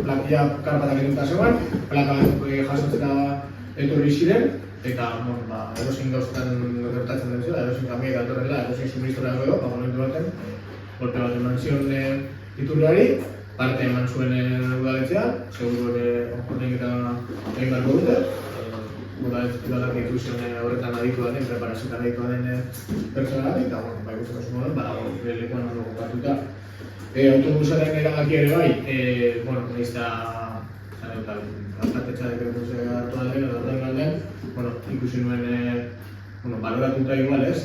plakia karpatak eduta zegoen, plaka jasotzera etorri ziren, eta edozein gauzetan gertatzen den zela, edozein kamia datorrela, edozein suministroa edo, momentu baten, golpe bat eman zion Iturriari, parte eman zuen udaletxean, seguru onkortein eta egin barko dute, udalak ditu zion horretan aditua den, preparazioetan aditua den pertsonagatik, eta ikusten oso moden, badago lekuan ondo kokatuta. Autobusaren eragaki ere bai, nahiz eta alkatetxa dekretu hartu aldean, edo horren aldean, ikusi nuen baloratuta igual ez,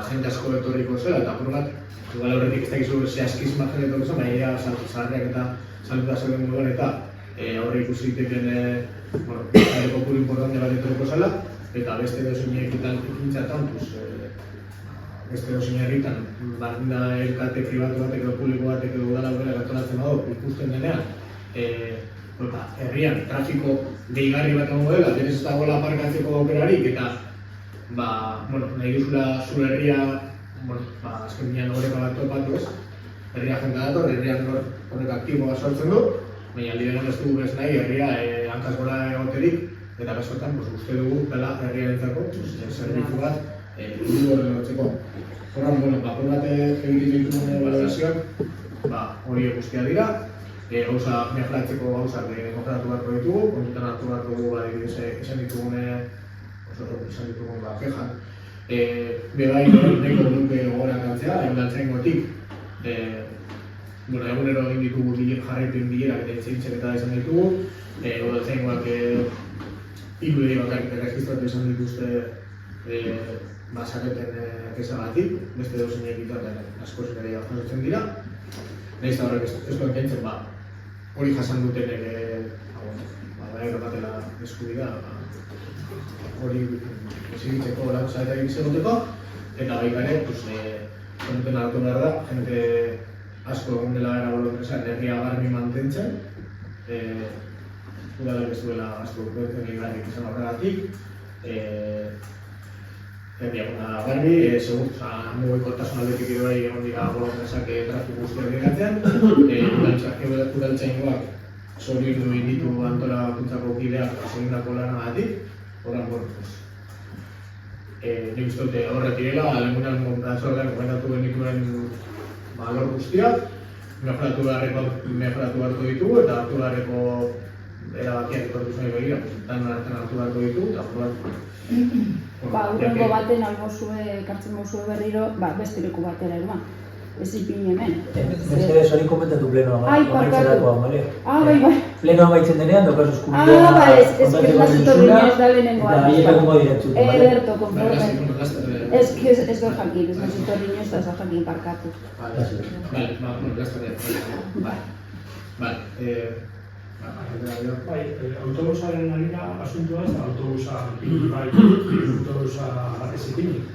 jente asko etorriko zela, eta apur bat, igual horretik ez dakizu zehazkizma jende etorriko zen, baina zaharriak eta saluta zeuden duen eta horre ikusi diteken kopuru importante bat etorriko zela, eta beste edozein ekintzatan, beste edozein herritan, bardina elkate pribatu batek edo publiko batek edo udala aurrera gatolatzen badu ikusten denean, herrian trafiko gehigarri bat egongo dela, denez ez dagoela aparkatzeko aukerarik, eta nahi duzula zure herria, azken binean horreka bat topatu ez, herria jenta dator, herrian horrek aktibo bat sortzen du, baina aldi beran ez dugu bez nahi herria hankaz gora egoterik, eta bezkoetan uste dugu dela herriarentzako zerbitzu bat dugu horren lotzeko. Horren, apur bat egiten dituen valorazioak, hori guztia dira, gauza mejoratzeko gauzak mejoratu beharko ditugu, kontutan hartu beharko dugu esan ditugun kejan. Bebai nahiko duke gogorak galtzea, egun gotik. Egunero egin ditugu jarraipen bilerak eta etxeak izan ditugu. Udaltzaingoak hiru dira bakarrik erregistratu izan dituzte sareten kezagatik, beste edozein egiten asko zikari jasotzen dira. Nahiz eta horrek ez duen kentzen, hori jasan duten ere batela eskubidea, hori ezigitzeko laguntza eta egizegoteko, eta baita ere, konuten hartu behar da, jente asko egon dela era bolotresan herria garbi mantentzen, udalek ez duela asko bertzen egarrik izan horregatik, herria garbi, mugikortasun aldetik edo bai egon dira bolotresak trafiko guztiak diratzen, udaltzaingoak zoriondu ditu antolakuntzako kideak egindako lanagatik, horren nik uste dute horrek direla, alemunan montatzordean komentatu genituen lor guztiak, mejoratu beharko ditugu eta hartu beharreko erabakiak etortu zuen begira, dan hartu beharko ditugu eta urrengo baten ekartzen mozue berriro, beste leku batera eruan. Ez ipin hemen. Mercedes hori komentatu plenoa amaitzerakoa, bale? Bai. Plenoa amaitzen denean, dokaz eskubidea kontatzeko ez da lehenengoa. Eta haiek egongo direntzut, bale? Ederto, konforme. Ez dut jakin, ez dut horri ez da jakin parkatu. Autobusaren harina asuntua ez da autobusa ez ipinik.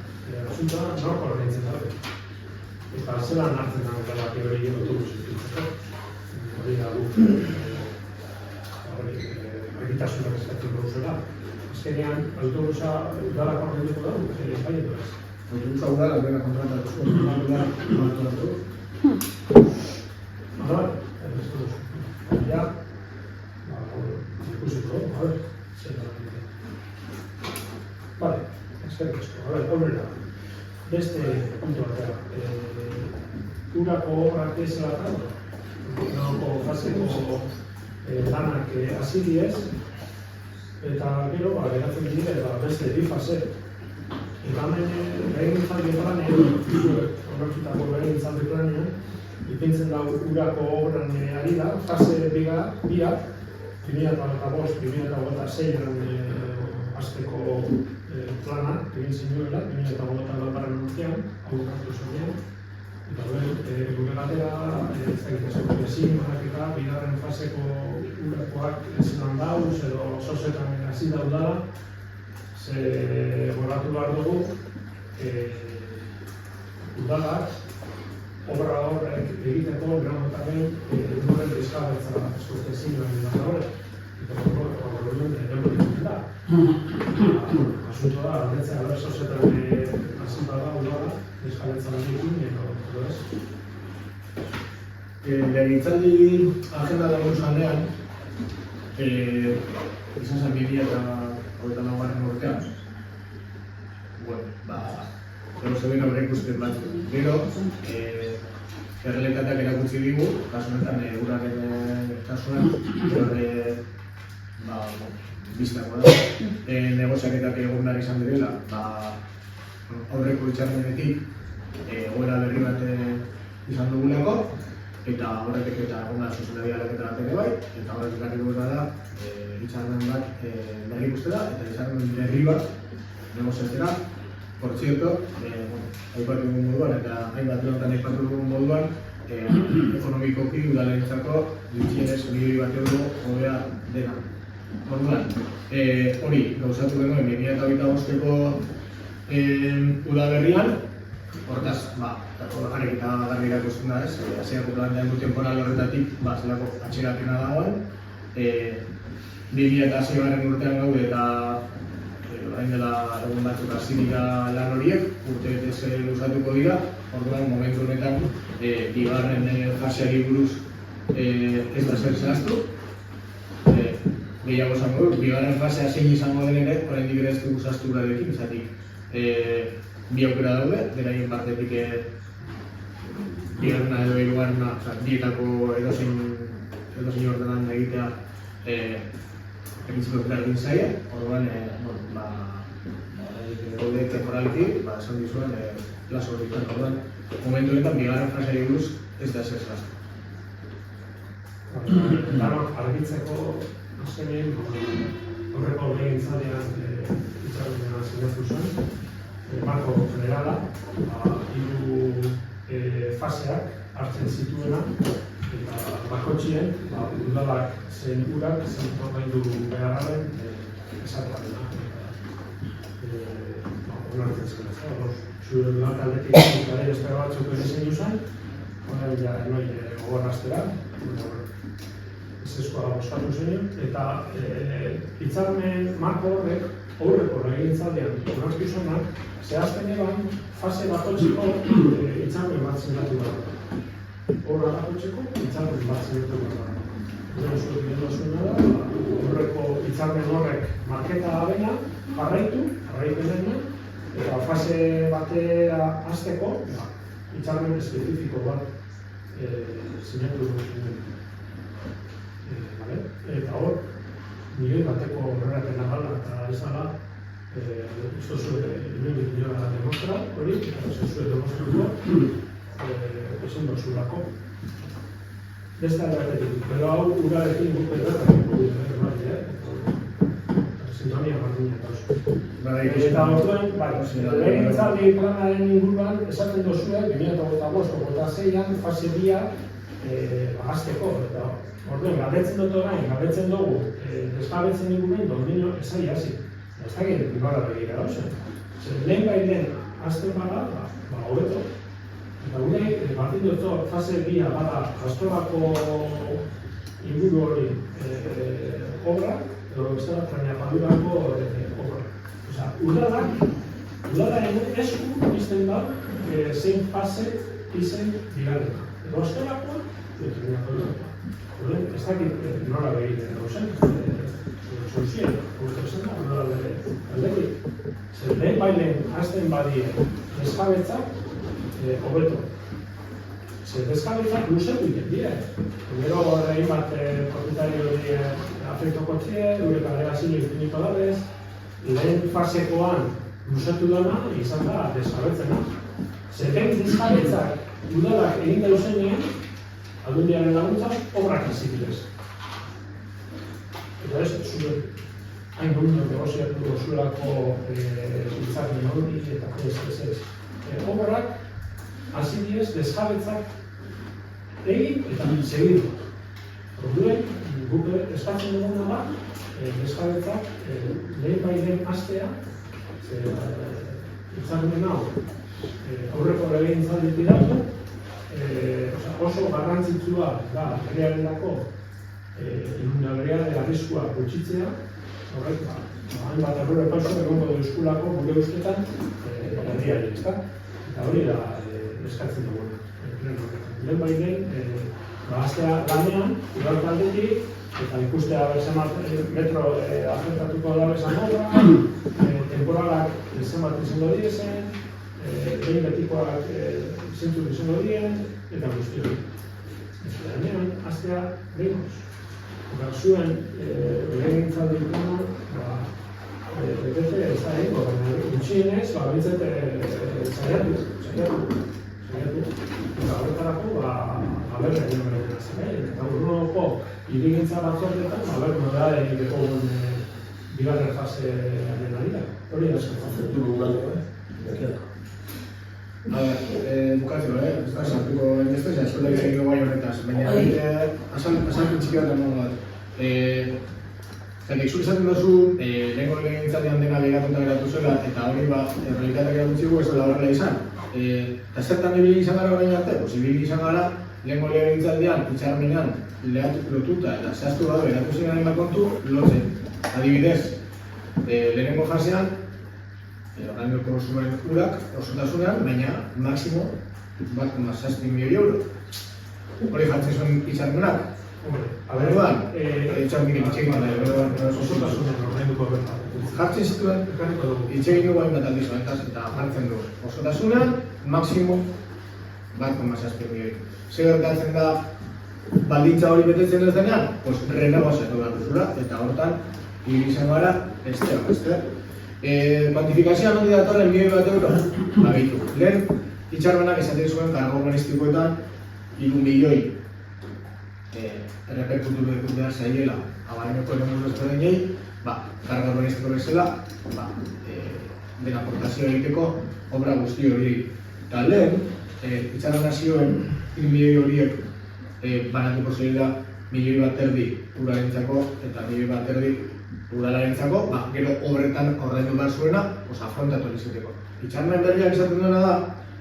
Asuntua norko horretzen dabe. Eta zelan hartzen dago baki hori autobus ipitzeko. Hori da guk egitasunak eskatzen duzela. Azkenean autobusa udalak horretuko dago, Espainetu ez. Autobusa udalak bera kontratatu zuen, udalak kontratatu. Ja, ikusiko, zer da. Vale, eskerrik asko. Aurrera. Beste puntu batera. Urako obrak ez zelatan, urako faseko lanak hasi diez, eta gero, geratzen dire, beste bi fase. Eta hemen, legegintzaldi planean, onartutako legegintzaldi planean, ipintzen da urako obran ari da, fase biak, 2005-2026 hasteko plana egin zinuela, 2024 urtean, hau hartu zuenean. Eta gure batera, ez dakit ezin horretika, bigarren faseko urakoak ezinan dauz, edo sosetan hasi daudala, ze goratu behar dugu, udalak, obra horrek egiteko, granotaren, lurren bizkabetza eskurte zinuan dira horrek. Eta horren egon egiten da. Asunto da, aldetzea da, sosetan hasi bada udala, bizkabetza egin, edo ez. Legegintzaldi agenda dago zanean, izan zen 2024 urtean. Bueno, gero zegoen aurre ikusten batzuk. Gero, errealitateak erakutsi digu, kasu honetan uraren kasuan, biztakoa da. Negoziaketak egon behar izan direla, aurreko hitzarmenetik egoera berri bat izan dugulako, eta horretik eta egon da zuzendaria aldaketa bat ere bai, eta horretik garri dugu da hitzarmen bat berri ikustera, eta hitzarmen berri bat negoziatzera. Por cierto, aipatu dugun moduan, eta hainbat lortan aipatu dugun moduan, ekonomikoki udalentzako gutxienez €1.000.000 hobea dena. Orduan, hori gauzatu genuen 2025ko udaberrian, hortaz, argi eta garbi erakusten da ez, hasierako planteamendu temporal horretatik, zelako atxerakena dagoen, 2006 urtean gaude eta orain dela egun batzuk hasi dira lan horiek, urtebetez luzatuko dira, orduan momentu honetan bigarren faseari buruz ez da zer zehaztu. Gehiago esango dut, bigarren fasea zein izango den ere, oraindik ere ez dugu zehaztu gurarekin, zatik bi aukera daude, beraien partetik bigarrena edo hirugarrena, bietako edozein ordenan egitea egitzeko egin zaia, orduan, gaude temporalki, esan dizuen, plazo hori izan, orduan, momentu honetan bigarren faseari buruz ez da zer zehaztu. Danok argitzeko, azkenean, aurreko legegintzaldian hitzarmena sinatu zuen, marko generala, hiru faseak hartzen zituena, eta bakoitzien, udalak zein urak, zein ordaindu beharraren esatea. Onartzen zen, zure udalak aldetik gara beste batzuk egin zen, orain noi gogoraztera, eskola bostatu zen, eta hitzarmen marko horrek aurreko legegintzaldian onartu zenak, zehazten eban fase bakoitzeko hitzarmen bat sinatu behar. Horra bakoitzeko hitzarmen bat sinatu behar. Gero zuek egin zuena da, aurreko hitzarmen horrek marketa abena jarraitu dena, eta fase batera hasteko hitzarmen espezifiko bat sinatu duen. Eta hor, milioi bateko horretena gala eta ez dala, ez duzue milioi milioa demostra hori, eta ez duzue demostratuko, ezin dozulako. Beste aldaketik, pero hau urarekin guk berretan sintonia bardina dauz. Eta orduan, legegintzaldi planaren inguruan esaten duzue, 2025-2026an fase 2 hasteko, eta orduan, galdetzen dut orain, galdetzen dugu, desgabetzen inguruan, domino esai hasi. Ez da gire, bada begira dauzen. Lehen bai lehen, azten bada, hobeto. Eta gure, batin dut fase 2 bada, Astorako inguru hori obra, edo bestela Trainapadurako obra. Osa, udalaren esku izten da, zein fase izen bigarrena. Edo Astorako, edo Trainapadurako. Ez dakit nola begiten gauzen, soluzien, esan da, nola aldetik. Lehen bai lehen, hasten badie, ezjabetzak, hobeto. Ze desjabetzak luzatu egiten dira. Gero egin bat propietario afektoko txie, gure kalegazio infinito dabez, lehen fasekoan luzatu dena izan da desjabetzena. Zerken desjabetzak udalak egin dauzenean, aldundiaren laguntzak, obrak izibidez. Eta ez, zure hain gundo negoziatu dozulako izarren hori eta ez. Obrak, azibidez, desjabetzak egin eta segidu. Orduen, guk eskatzen duguna da, desjabetzak lehen bailen hastea, izarren hau, aurreko legegintzaldi datu, oso garrantzitsua da herriarentzako inundabriaren arriskua gutxitzea, horrek, hainbat errore pauso egongo duzkulako gure ustetan herriari, ezta? Eta hori da eskatzen duguna. Lehen bailen, hastea lanean, udal taldetik, eta ikustea zenbat metro afektatuko da bezan obra, temporalak zenbat izango direzen, behin betikoak zentzuk izango diren, eta guzti hori. Eta lanean, hastea behingoz. Eta zuen legegintzaldi plana, betete ez da egingo, baina gutxienez, bintzat saiatu. Eta horretarako, berra egin behar zen. Eta urrunoko hirigintza batzordetan, berra egiteko bigarren fasearen arira. Hori da eskatzen. Bukatzeko, ez da sartuko enbestez, ez da egin gai horretaz. Baina, asaltu txiki bat emango bat. Zertik, zuk izaten duzu, lehenko legegintzaldean dena begiratuta geratu zela, eta hori realitateak erakutzigu ez dela horrela izan. Eta zertan ibili izan gara orain arte? Ibili izan gara, lehenko legegintzaldean, hitzarmenean, lotuta eta zehaztu badu geratu ziren hainbat kontu, lotzen. Adibidez, lehenengo fasean, ordainduko zuen urak, osotasunean, baina maksimo 1,6 milioi euro. Hori jartzen zuen hitzarmenak. Orduan, etxaunik itxegin bat Osotasunean ordainduko berta. Jartzen zituen, itxegin dugu hainbat aldiz honetaz eta jartzen du. Osotasunean, maksimo 1,6 milioi. Zer gertatzen da, baldintza hori betetzen ez denean, renegoziatu behar duzula, eta hortan, izan gara, beste. Kuantifikazioa nondi datorren milioi bat euro? Babitu. Lehen, itxarmenak esaten zuen kargo urbanistikoetan 3 milioi erreperkutu behar zaiela abaineko eremuz ezberdinei, kargo urbanistiko bezala, den aportazioa egiteko obra guzti hori. Eta lehen, itxarmena zioen 3 milioi horiek banatuko zela milioi bat erdi urarentzako eta milioi bat erdi udalarentzako, gero obretan ordaindu behar zuena, afrontatu izateko. Hitzarmen berriak izaten duena da,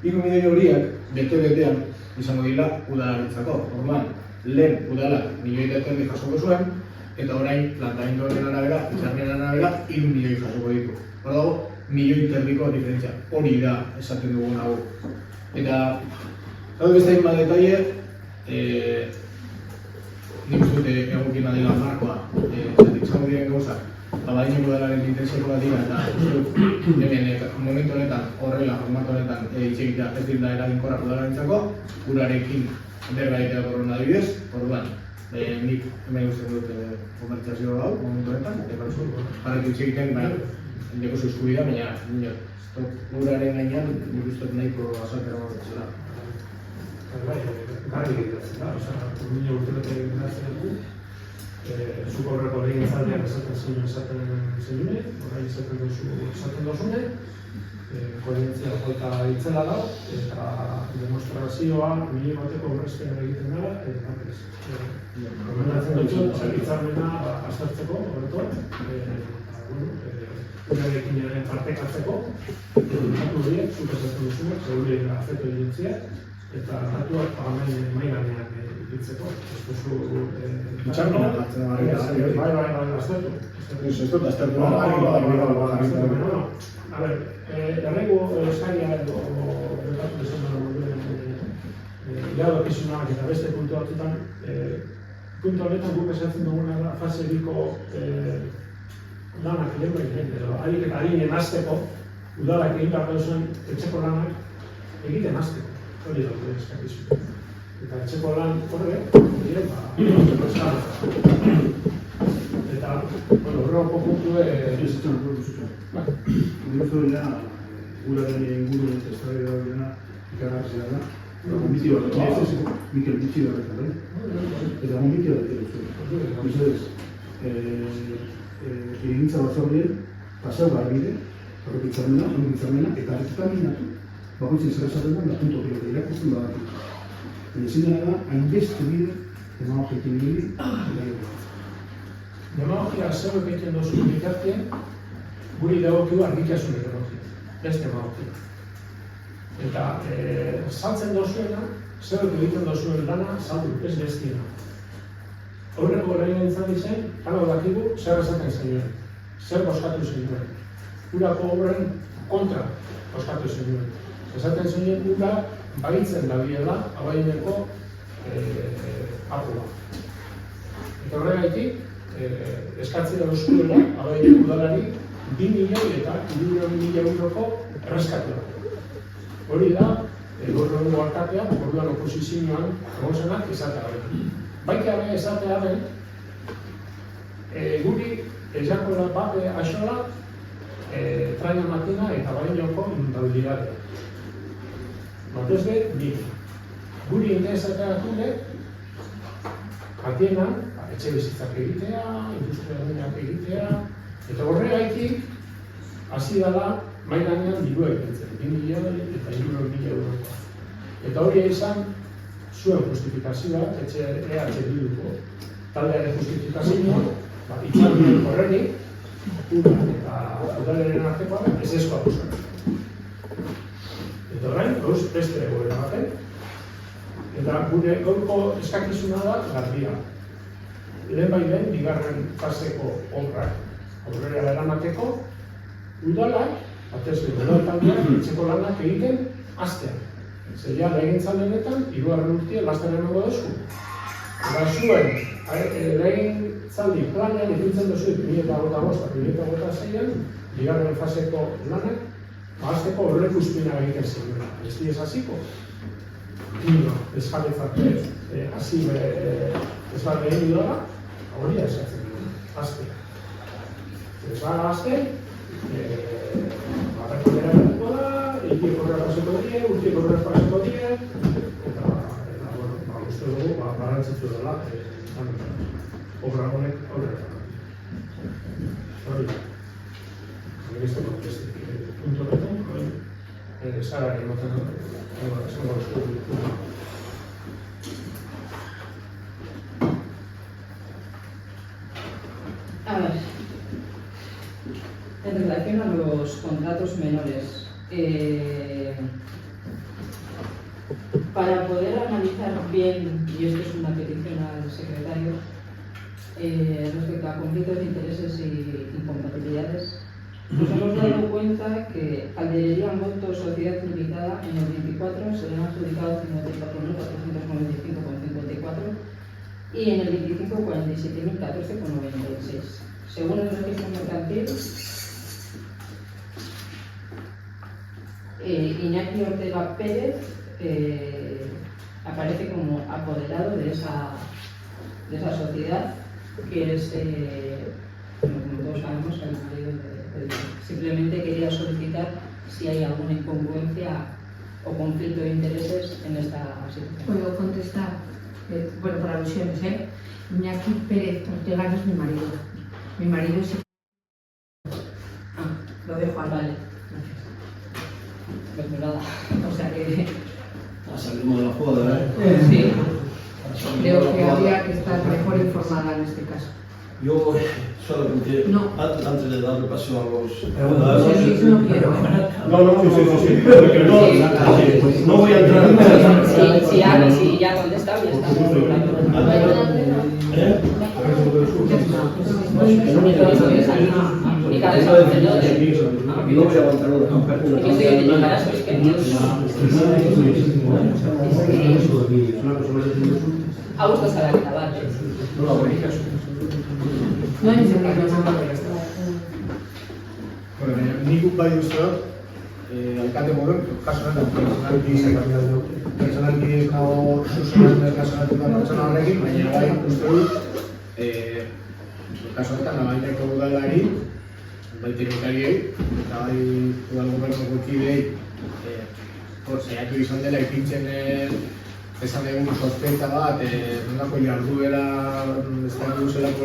3 milioi horiek bete-betean izango dira udalarentzako. Orduan, lehen udalak milioi bat erdi jasoko zuen, eta orain plantamenduaren arabera, hitzarmenen arabera, 3 milioi jasoko ditu. Hor dago, milioi terdiko diferentzia. Hori da esaten dugun hau. Eta, hau beste hain bat detaile, nik uste dute egokina dela markoa, izango diren gauzak, badineko delaren intensekoa dira eta hemen momentu honetan, horrela, formato honetan itxegitea ez dira eraginkorrak udalarentzako, urarekin berba egitea korona adibidez, orduan, nik hemen uste dut komertzazio hau, momentu honetan, jarretu itxegiten, deko zuzkubida, baina uraren gainean, nik uste nahiko azaltera bat zela. Garri egiten da, urduño urtebete egiten dugu, zuko horreko legegintzaldian esaten zenune, orain esaten dozune, koherentzia falta itzela da, eta demostrazioa milioi bateko horrezken egiten dara, eta gomendatzen dut, hitzarmena aztertzeko, horreto, urarekin partekatzeko, datu horiek, zuk esaten duzunak, zeure afeto egintziak, eta datuak pagamen maiganean ikitzeko. Ez duzu... Itxarmenak hartzen da barri. Bai, aztertu. Ez dut, aztertu da. A ber, errengo eskaria edo bertatu esan da moduen iradokizunak eta beste puntu batzutan, puntu honetan guk esatzen duguna da fase biko lanak egin behar edo harik eta harinen hasteko, udalak egin behar dauzuen etxeko lanak egiten hasteko. Hori da gure eskakizu. Eta etxeko lan horrek, eta, bueno, horrelako puntu uraren inguru eta eztabaida dena ikaragarria da. Gonbiti horretan, Mikel Bitxi horretan, eta gonbiti horretan. Mesedez, egintza batzordien pasau garbide, horrek hitzarmena, eta diktaminatu, bakoitzen zer esaten da, punto pilote irakurtzen badatik. Ezin dena da, hainbeste bide, demagogekin ibili, eta gero. Demagogia zer egiten dozu bitartean, guri dagokigu argitasun demagogia, ez demagogia. Eta saltzen dozuena, zer egiten dozuen lana saldu, ez bestiena. Horreko orain entzat izan, hano dakigu zer esaten zenuen, zer boskatu zenuen. Urako obren kontra boskatu zenuen. Esaten zenuen ura baitzen dabiela abaineko apua. Eta horregaitik, eskatzea dozkuela abaineko udalari 2 milioi eta 200.000 euroko erreskatua. Hori da, gorrongo alkatea, orduan oposizioan egozenak izatea den. Baita ere esatea den, guri ezakola bape axola traina makina eta bainoko inundabilidadea. Batez be, nik. Guri interesatea dute, atienan, etxe bizitzak egitea, industria duenak egitea, eta horregaitik, hasi dela, mai gainean dirua egitzen, 2 milioi eta 200.000 euroko. Eta hori izan, zuen justifikazioa, EH Bilduko taldearen justifikazioa, hitzarmen horrenik, eta udaleren artekoa, ez ezkoa busatu. Eta orain, gauz beste egoera baten, eta gure gaurko eskakizuna da garbia. Lehen bai den, bigarren faseko obrak aurrera eramateko, udalak, batez udal taldeak, etxeko lanak egiten hastean. Zeria legintzaldenetan, 3. urtie lasten emango dozku. Eta zuen, legintzaldi planean ipintzen dozu 2025-2026an, bigarren faseko lanak, hasteko horrekuspina egiten zenuen. Ez di ez hasiko? Dino, ez jabetzak hasi ez bat egin dudala, hori esatzen duen, hastea. Ez bat hastea, barreko dira egituko da, egiek horrela paseko die, urtiek horrela paseko die, eta uste dugu, barantzitzu dela, obra honek aurrera. Hori da. Esto no es punto de punto, Sara que no tengo A ver, en relación a los contratos menores, para poder analizar bien, y esto es una petición al secretario, respecto a conflictos de intereses y incompatibilidades, nos hemos dado cuenta que Calderería Moto Sociedad Limitada en el 24 se le han adjudicado 54.455,54 y en el 25 47.014,96. Según el registro mercantil, Iñaki Ortega Pérez aparece como apoderado de esa sociedad, que es, como todos sabemos, el marido de. Simplemente quería solicitar si hay alguna incongruencia o conflicto de intereses en esta situación. Puedo contestar, bueno, por alusiones, Iñaki Pérez Ortega no es mi marido. Mi marido es... lo dejo ahí. Vale, gracias. Pues nada, o sea que... Salimos de la joda, Sí, creo que habría que estar mejor informada en este caso. Yo solamente, No. antes de darle paso a los... Sí, no quiero. No voy a entrar en... Sí, ya ha contestado, ya está. Y cada vez No voy a aguantar a gusto estará en la base. No hay ningún problema. Nik bai uste dut, alkate moduen, kasu honetan personalki ez nago zuzenan erlazionatuta pertsona horrekin, baina bai uste dut kasu honetan Nabaineko udalari, bai teknikariei, eta bai udal gobernuko kideei saiatu izan dela ipintzen esan egun sospeita bat, nolako jarduera ez da duzelako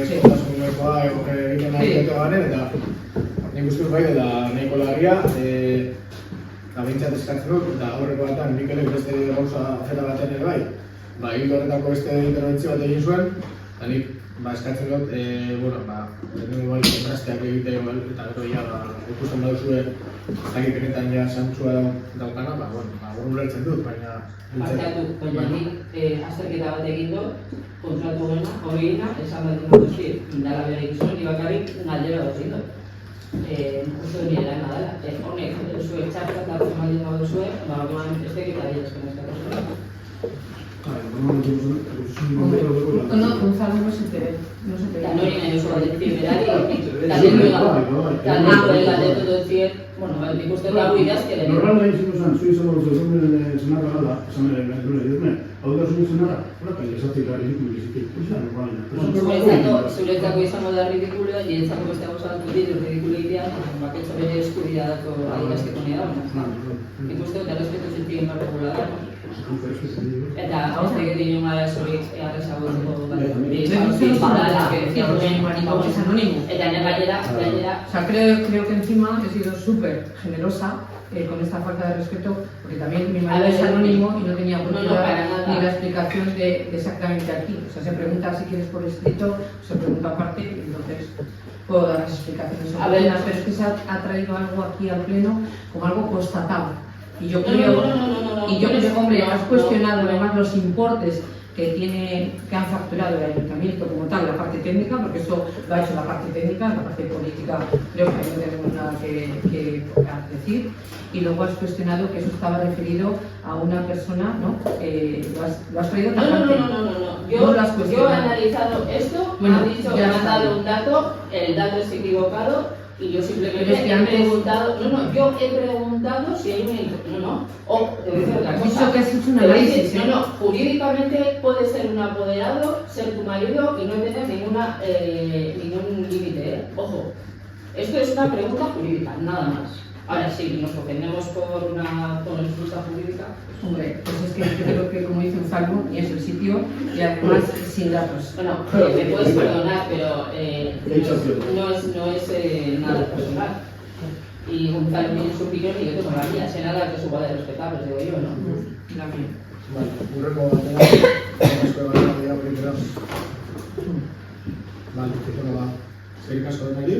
eskontasunekoa egiten ahiteko garen, eta nik uste bai dela nahiko larria, eta behintzat eskatzen dut, eta horreko batan Mikelek beste gauza afeta baten ere bai, hildo horretako beste interbentzio bat egin zuen, eta nik eskatzen dut, lehenengo bai kontrasteak egitea eta gero ja ikusten baduzue zakit benetan ja santzua daukana, hor ulertzen dut, baina baina nik azterketa bat egin dut, kontratu gena, horiena, esan bat dut guzti, indara bere gizuen, ni bakarrik galdera bat egin dut. Uste hori erana dela, honek, zuen txartak hartzen baldin bat duzue, orduan ez teketa dira eskatu No, Gonzalo no se te ve. No viene eso de decir, también de todo decir, bueno, nik uste dago idazkera. Norrala izango zen, zu izango zuzen zenarra gala, esan ere, hau da zuen zenarra, horretan esatik da ridikulo izitik, zuretzako izango da ridikulo, niretzako beste gauza dut ditu ridikulo idean, baketxo bere eskudia dako adierazteko nire da. Nik uste dut, errespetu zentien barro gula da. Eta hauste egiten nioen gara zorik arrezagotzeko badala, eta nire gainera. O sea, creo que encima he sido súper generosa con esta falta de respeto, porque también mi marido es anónimo y no tenía por qué dar ni la explicación de exactamente aquí. O sea, se pregunta si quieres por escrito, se pregunta aparte, y entonces puedo dar las explicaciones. Pero es que se ha traído algo aquí al pleno como algo constatado. Y yo creo, hombre, has cuestionado además los importes que han facturado el ayuntamiento como tal, la parte técnica, porque eso lo ha hecho la parte técnica, la parte política creo que no tenemos nada que decir. Y luego has cuestionado que eso estaba referido a una persona, ¿no? Lo has traído tajante. No. Yo he analizado esto, me han dicho que me han dado un dato, el dato es equivocado. Y yo simplemente he preguntado, yo he preguntado si hay una... te voy a decir otra cosa. Que has hecho un análisis. Jurídicamente puede ser un apoderado, ser tu marido y no tener ningún límite, Ojo, esto es una pregunta jurídica, nada más. Ahora sí, nos ofendemos por una respuesta jurídica. Hombre, pues es que creo que como dice un salmo, ni es el sitio y además sin datos. Bueno, me puedes perdonar, pero no es nada personal. Y Gonzalo tiene su opinión y yo tengo la mía, sé nada que es igual de respetable, digo yo, ¿no? La mía. Vale, urreko batera, asko gara dira primero. Vale, ba, eskerrik asko denari.